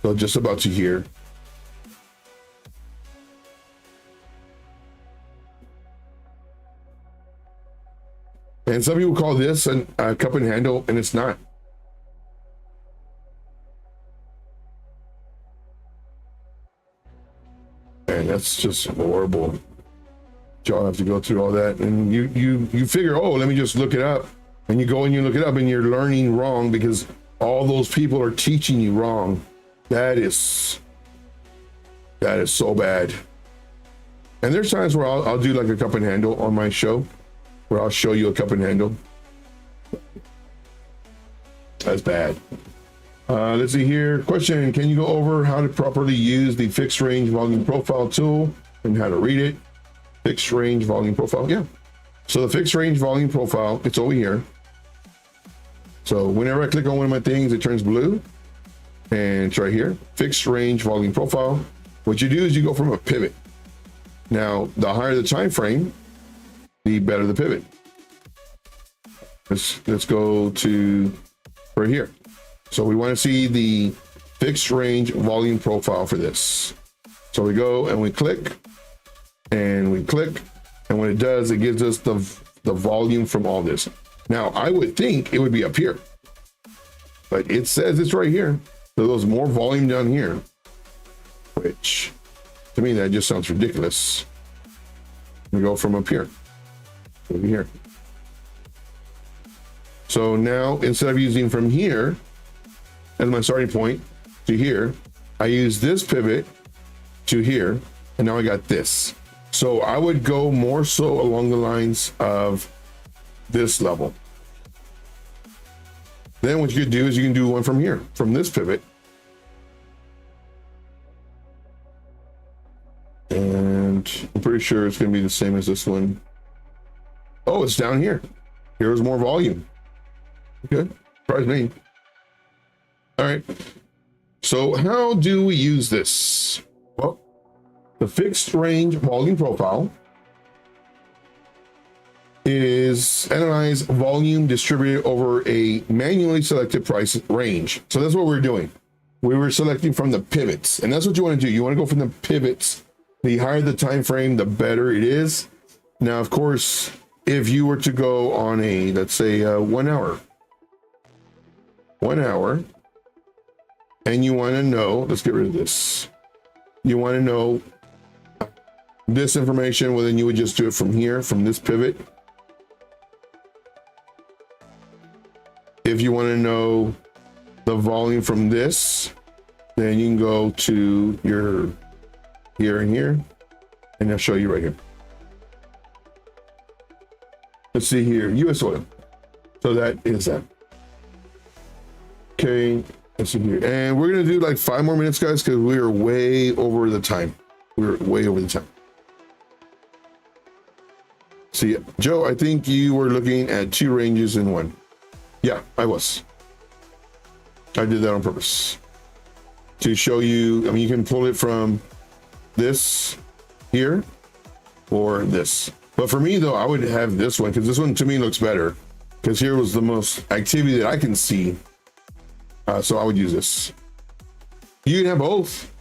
So just about to here. And some people call this a cup and handle, and it's not. And that's just horrible. Y'all have to go through all that, and you figure, oh, let me just look it up, and you go and you look it up, and you're learning wrong because all those people are teaching you wrong. That is so bad. And there's times where I'll do like a cup and handle on my show, where I'll show you a cup and handle. That's bad. Let's see here. Question: can you go over how to properly use the fixed range volume profile tool and how to read it? Fixed range volume profile. Yeah. So the fixed range volume profile, it's over here. So whenever I click on one of my things, it turns blue, and it's right here. Fixed range volume profile. What you do is you go from a pivot. Now, the higher the time frame, the better the pivot. Let's go to right here. So we want to see the fixed range volume profile for this. So we go and we click, and when it does, it gives us the volume from all this. Now, I would think it would be up here, but it says it's right here. So there's more volume down here, which to me, that just sounds ridiculous. We go from up here over here. So now, instead of using from here as my starting point to here, I use this pivot to here, and now I got this. So I would go more so along the lines of this level. Then what you could do is you can do one from here, from this pivot. And I'm pretty sure it's going to be the same as this one. Oh, it's down here. Here's more volume. Okay, surprised me. All right. So how do we use this? Well, the fixed range volume profile is analyze volume distributed over a manually selected price range. So that's what we're doing. We were selecting from the pivots, and that's what you want to do. You want to go from the pivots. The higher the time frame, the better it is. Now, of course, if you were to go on a, let's say 1 hour, and you want to know, let's get rid of this. You want to know this information, well, then you would just do it from here, from this pivot. If you want to know the volume from this, then you can go to your here and here, and I'll show you right here. Let's see here, US oil. So that is that. Okay, let's see here. And we're gonna do like 5 more minutes, guys, because we are way over the time. We're way over the time. See, Joe, I think you were looking at 2 ranges in one. Yeah, I was. I did that on purpose to show you. I mean, you can pull it from this here or this. But for me, though, I would have this one because this one to me looks better because here was the most activity that I can see. So I would use this. You can have both.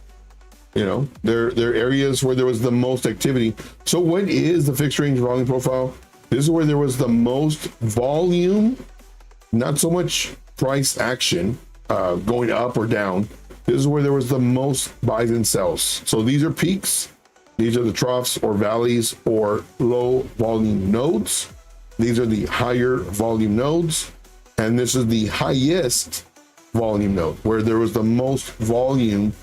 You know, there are areas where there was the most activity. So what is the fixed range volume profile? This is where there was the most volume, not so much price action going up or down. This is where there was the most buys and sells. So these are peaks. These are the troughs or valleys or low volume nodes. These are the higher volume nodes. And this is the highest volume node where there was the most volume.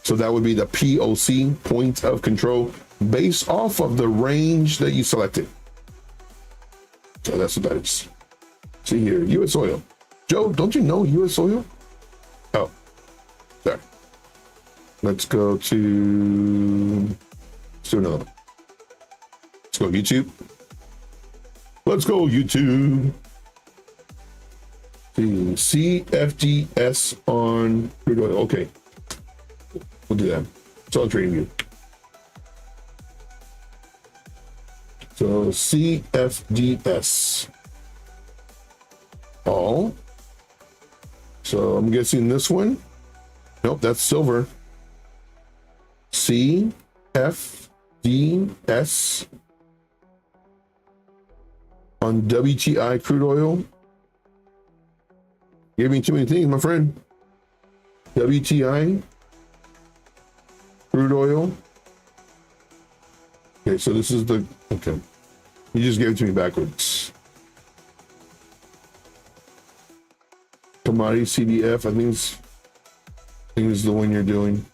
So that would be the POC, point of control, based off of the range that you selected. So that's what that is. See here, US oil. Joe, don't you know US oil? Oh, sorry. Let's go to, let's do another one. Let's go YouTube. Let's go YouTube. See, CFDS on crude oil. Okay, we'll do that. It's on trading view. So CFDS. All. So I'm guessing this one. Nope, that's silver. CFDS on WTI crude oil. Gave me too many things, my friend. WTI crude oil. Okay, so this is the, okay. You just gave it to me backwards. Commodity CDF, I think it's the one you're doing.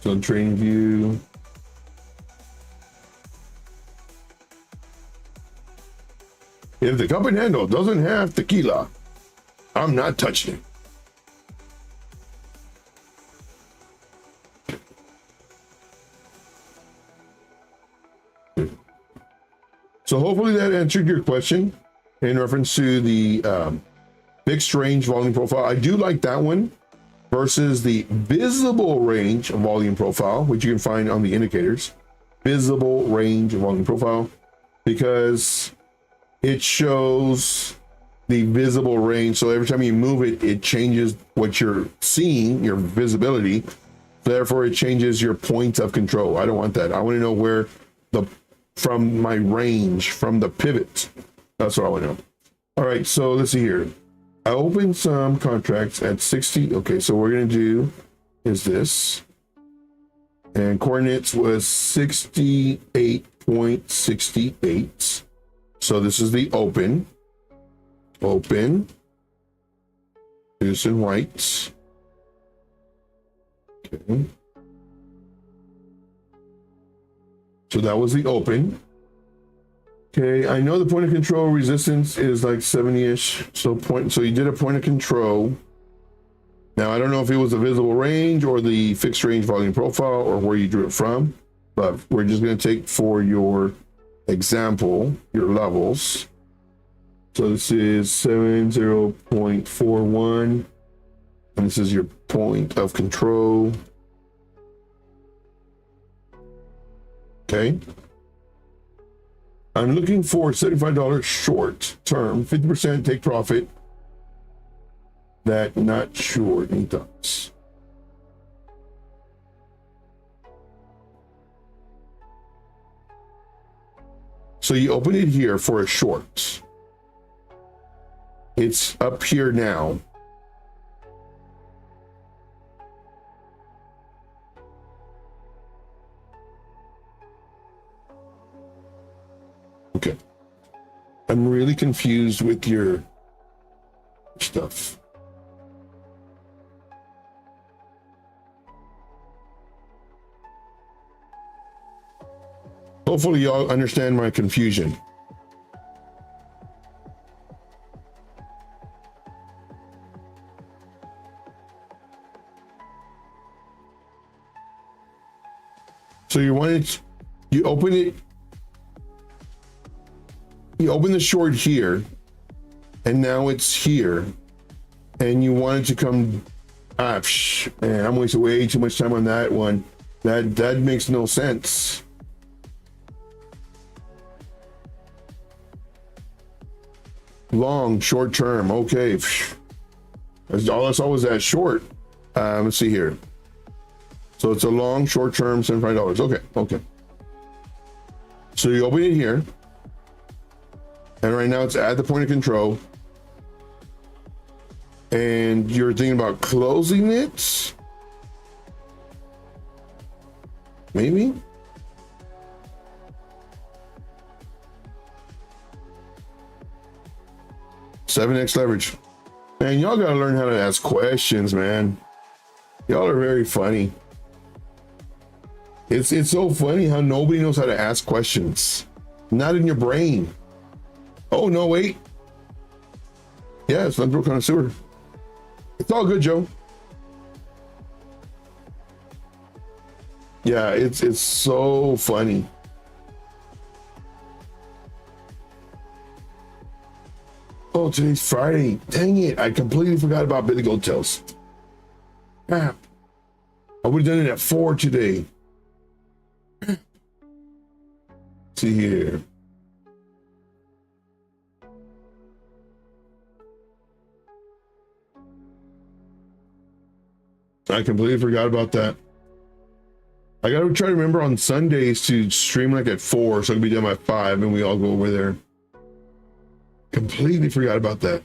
So trading view. If the cup and handle doesn't have tequila, I'm not touching it. So hopefully that answered your question in reference to the fixed range volume profile. I do like that one versus the visible range volume profile, which you can find on the indicators. Visible range volume profile, because it shows the visible range. So every time you move it, it changes what you're seeing, your visibility. Therefore, it changes your point of control. I don't want that. I want to know where from my range, from the pivot. That's what I want to know. All right, so let's see here. I opened some contracts at 60. Okay, so what we're going to do is this. And coordinates was 68.68. So this is the open, this in white. Okay. So that was the open. Okay, I know the point of control resistance is like 70-ish. So you did a point of control. Now I don't know if it was the visible range or the fixed range volume profile or where you drew it from, but we're just going to take for your example, your levels. So this is 70.41, and this is your point of control. Okay. I'm looking for $75 short term, 50% take profit. That not sure. Any thoughts? So you open it here for a short. It's up here now. Okay. I'm really confused with your stuff. Hopefully y'all understand my confusion. So you want it, you open it, you open the short here, and now it's here, and you want it to come, man, I'm wasting way too much time on that one. That makes no sense. Long, short term, okay. That's always that short. Let's see here. So it's a long, short term, $75. Okay. So you open it here. And right now it's at the point of control. And you're thinking about closing it? Maybe? $7X leverage. Man, y'all gotta learn how to ask questions, man. Y'all are very funny. It's so funny how nobody knows how to ask questions. Not in your brain. Oh, no, wait. Yeah, it's Lunchable Connoisseur. It's all good, Joe. Yeah, it's so funny. Oh, today's Friday. Dang it. I completely forgot about Billy Goldtails. Crap. I would have done it at 4 today. See here. I completely forgot about that. I gotta try to remember on Sundays to stream like at 4, so I can be done by 5 and we all go over there. Completely forgot about that.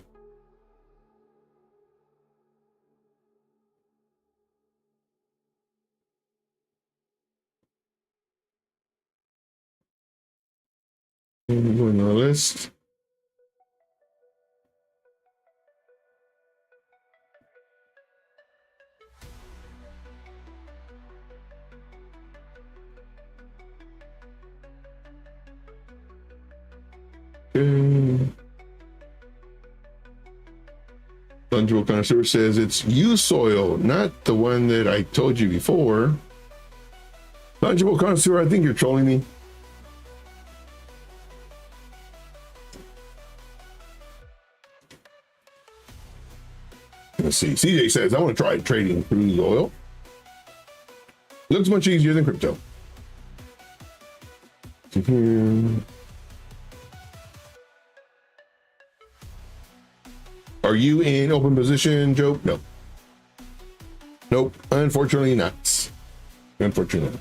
Going on the list. Lunchable Connoisseur says it's used soil, not the one that I told you before. Lunchable Connoisseur, I think you're trolling me. Let's see. CJ says, I want to try trading crude oil. Looks much easier than crypto. Are you in open position, Joe? No. Nope. Unfortunately not. Unfortunately.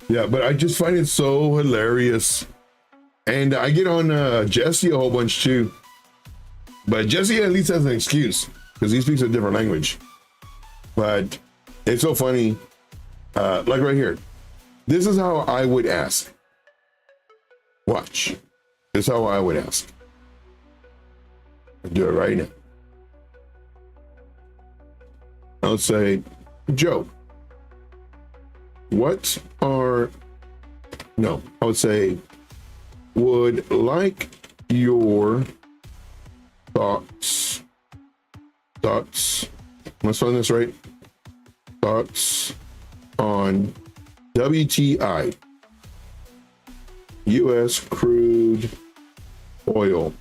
Yeah, but I just find it so hilarious. And I get on Jesse a whole bunch too. But Jesse at least has an excuse because he speaks a different language. But it's so funny. Like right here. This is how I would ask. Watch. This is how I would ask. I'll do it right now. I'll say, Joe, what are, no, I would say, would like your thoughts, let's find this right, thoughts on WTI, U.S. crude oil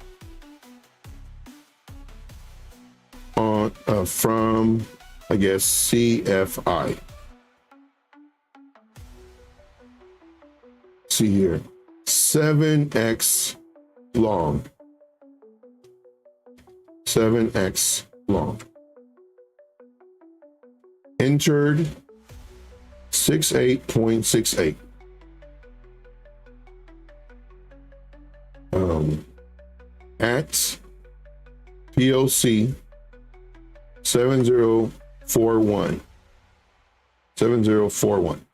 on from, I guess, CFI. See here, 7x long. 7x long. Entered 68.68. At POC 7041. 7041.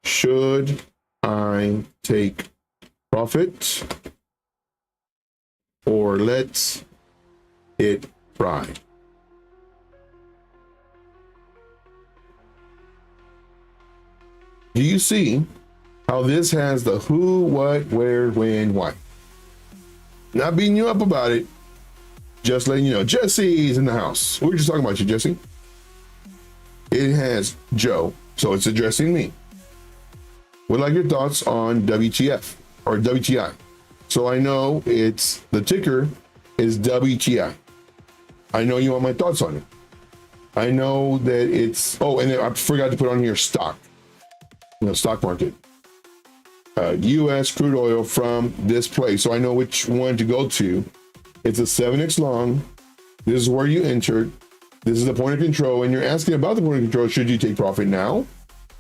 Should I take profit or let it ride? Do you see how this has the who, what, where, when, why? Not beating you up about it, just letting you know. Jesse's in the house. We were just talking about you, Jesse. It has Joe, so it's addressing me. What are your thoughts on WTF or WTI? So I know it's the ticker is WTI. I know you want my thoughts on it. I know that it's, oh, and I forgot to put on here stock, stock market. U.S. crude oil from this place. So I know which one to go to. It's a 7x long. This is where you entered. This is the point of control. And you're asking about the point of control. Should you take profit now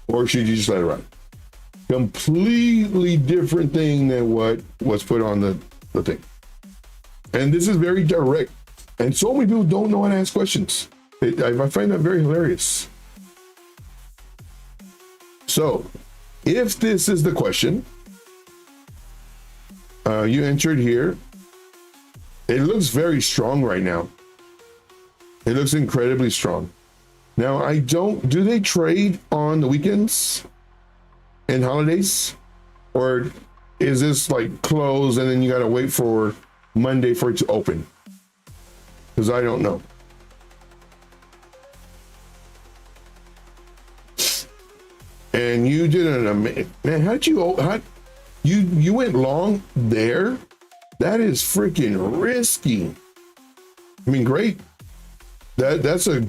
or should you just let it ride? Completely different thing than what was put on the thing. And this is very direct. And so many people don't know how to ask questions. I find that very hilarious. So if this is the question, you entered here. It looks very strong right now. It looks incredibly strong. Now, do they trade on the weekends and holidays? Or is this like closed and then you got to wait for Monday for it to open? Because I don't know. And you did an amazing, man, you went long there? That is freaking risky. I mean, great. That's a,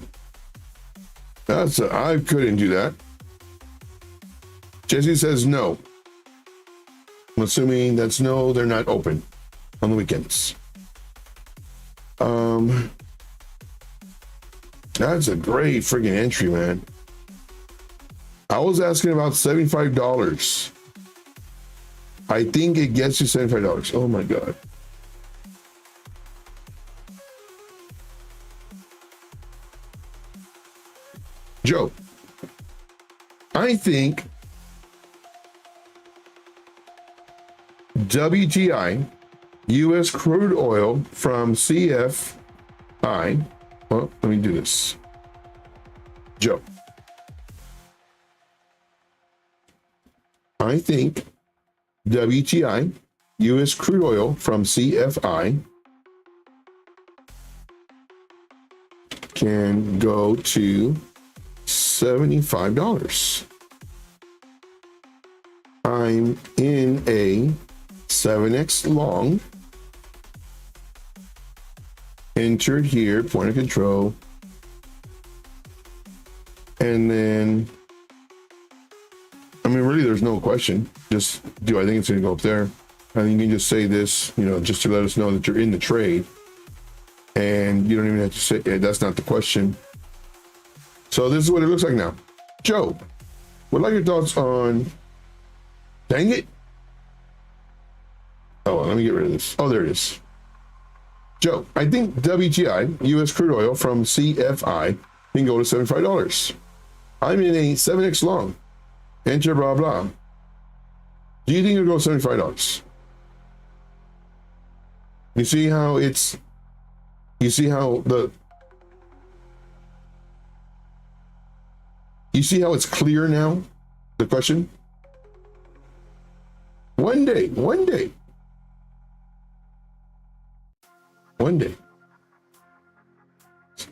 I couldn't do that. Jesse says no. I'm assuming that's no, they're not open on the weekends. That's a great freaking entry, man. I was asking about $75. I think it gets you $75. Oh my God. Joe, I think WTI, U.S. crude oil from CFI. Well, let me do this. Joe, I think WTI, U.S. crude oil from CFI can go to $75. I'm in a 7x long. Entered here, point of control. And then, I mean, really, there's no question. Just do I think it's going to go up there? I think you can just say this, just to let us know that you're in the trade. And you don't even have to say, that's not the question. So this is what it looks like now. Joe, what are your thoughts on, dang it. Oh, let me get rid of this. Oh, there it is. Joe, I think WTI, U.S. crude oil from CFI, can go to $75. I'm in a 7x long. Enter blah, blah. Do you think it'll go $75? You see how it's, you see how it's clear now? The question? One day.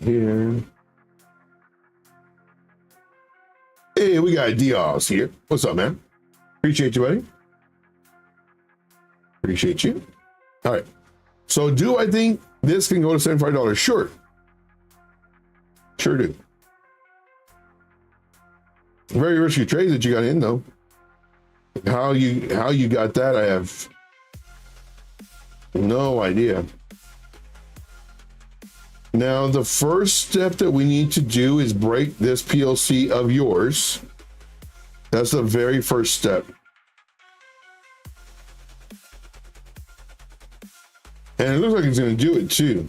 Here. Hey, we got Diaz here. What's up, man? Appreciate you, buddy. Appreciate you. All right. So do I think this can go to $75? Sure. Sure do. Very risky trade that you got in though. How you got that, I have no idea. Now, the first step that we need to do is break this PLC of yours. That's the very first step. And it looks like it's going to do it too.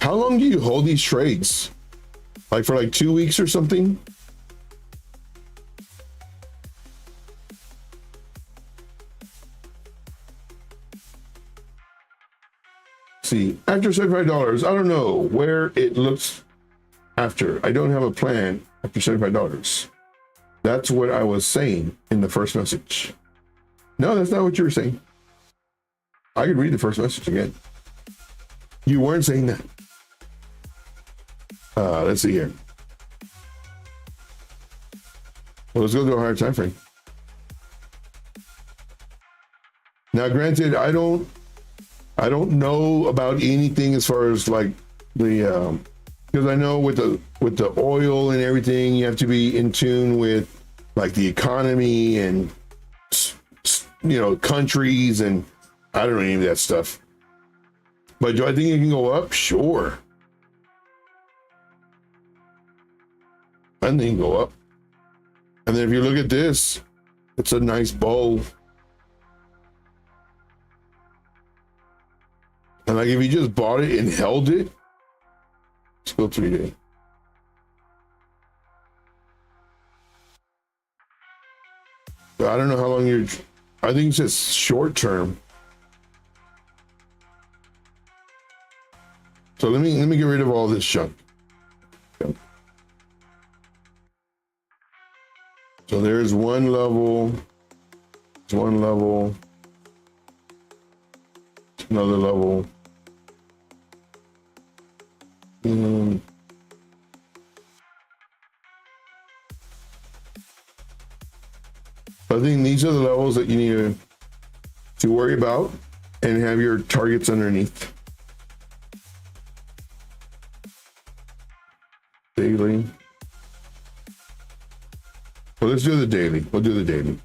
How long do you hold these trades? Like for like 2 weeks or something? See, after $75, I don't know where it looks after. I don't have a plan after $75. That's what I was saying in the first message. No, that's not what you were saying. I could read the first message again. You weren't saying that. Let's see here. Well, let's go to a higher time frame. Now, granted, I don't know about anything as far as like the because I know with the oil and everything, you have to be in tune with like the economy and countries, and I don't know any of that stuff. But do I think it can go up? Sure. I think it can go up. And then if you look at this, it's a nice bow. And like if you just bought it and held it, let's go 3 day. But I don't know how long I think it's just short term. So let me get rid of all this junk. Okay. So there's one level, another level. I think these are the levels that you need to worry about and have your targets underneath. Daily. Well, let's do the daily. We'll do the daily.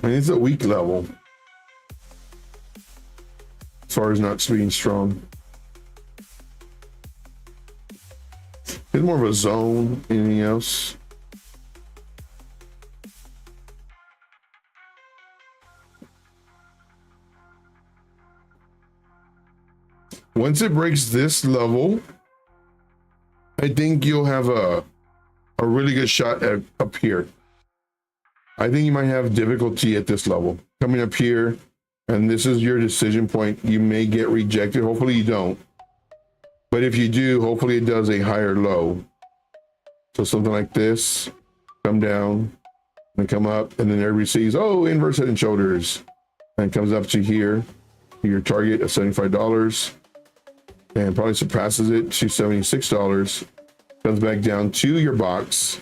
And it's a weak level as far as not being strong. It's more of a zone, anything else. Once it breaks this level, I think you'll have a really good shot at up here. I think you might have difficulty at this level. Coming up here, and this is your decision point. You may get rejected. Hopefully you don't. But if you do, hopefully it does a higher low. So something like this, come down and come up, and then everybody sees, oh, inverse head and shoulders. And it comes up to here, your target of $75, and probably surpasses it to $76. Comes back down to your box.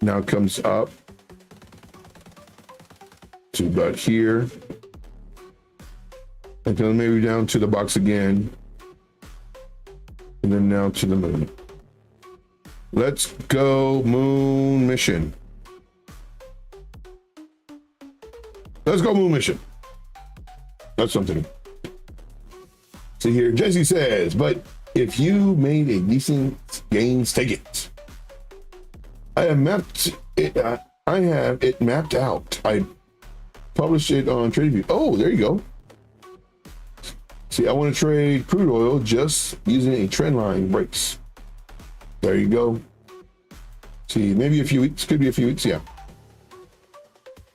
Now comes up to about here. And then maybe down to the box again. And then now to the moon. Let's go moon mission. Let's go moon mission. That's something. See here, Jesse says, but if you made a decent gains, take it. I have mapped it. I have it mapped out. I published it on TradeView. Oh, there you go. See, I want to trade crude oil just using a trend line breaks. There you go. See, maybe a few weeks, could be a few weeks. Yeah.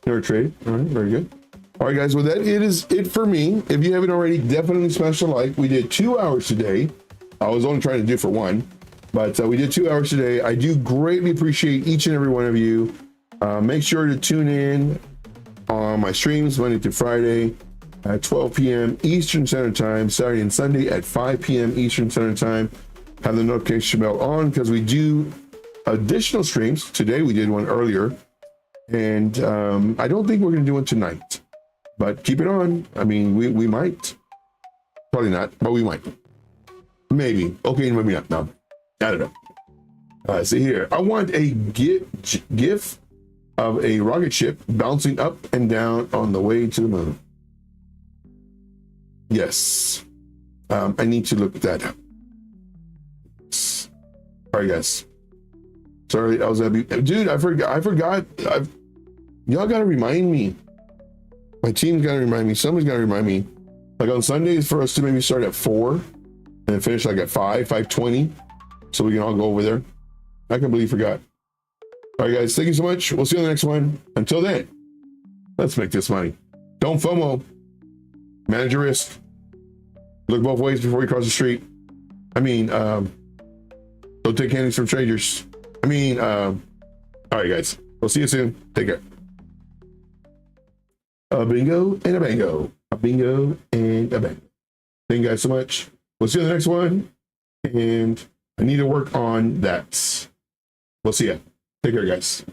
Never trade. All right, very good. All right, guys, well, that is it for me. If you haven't already, definitely smash the like. We did 2 hours today. I was only trying to do for 1, but we did 2 hours today. I do greatly appreciate each and every one of you. Make sure to tune in on my streams Monday through Friday. at 12 p.m. Eastern Standard Time, Saturday and Sunday at 5 p.m. Eastern Standard Time. Have the notification bell on because we do additional streams. Today we did one earlier, and I don't think we're going to do one tonight, but keep it on. I mean, we might. Probably not, but we might. Maybe. Okay, maybe not. No, I don't know. See here. I want a GIF of a rocket ship bouncing up and down on the way to the moon. Yes. I need to look that up. All right, guys. Sorry, I was gonna be, dude. I forgot. Y'all gotta remind me. My team's gotta remind me. Someone's gotta remind me. Like on Sundays for us to maybe start at 4 and then finish like at 5:20, so we can all go over there. I completely forgot. All right, guys. Thank you so much. We'll see you on the next one. Until then, let's make this money. Don't FOMO. Manage your risk. Look both ways before you cross the street. I mean, don't take candies from strangers. I mean, all right, guys. We'll see you soon. Take care. A bingo and a bango. A bingo and a bango. Thank you guys so much. We'll see you on the next one. And I need to work on that. We'll see ya. Take care, guys.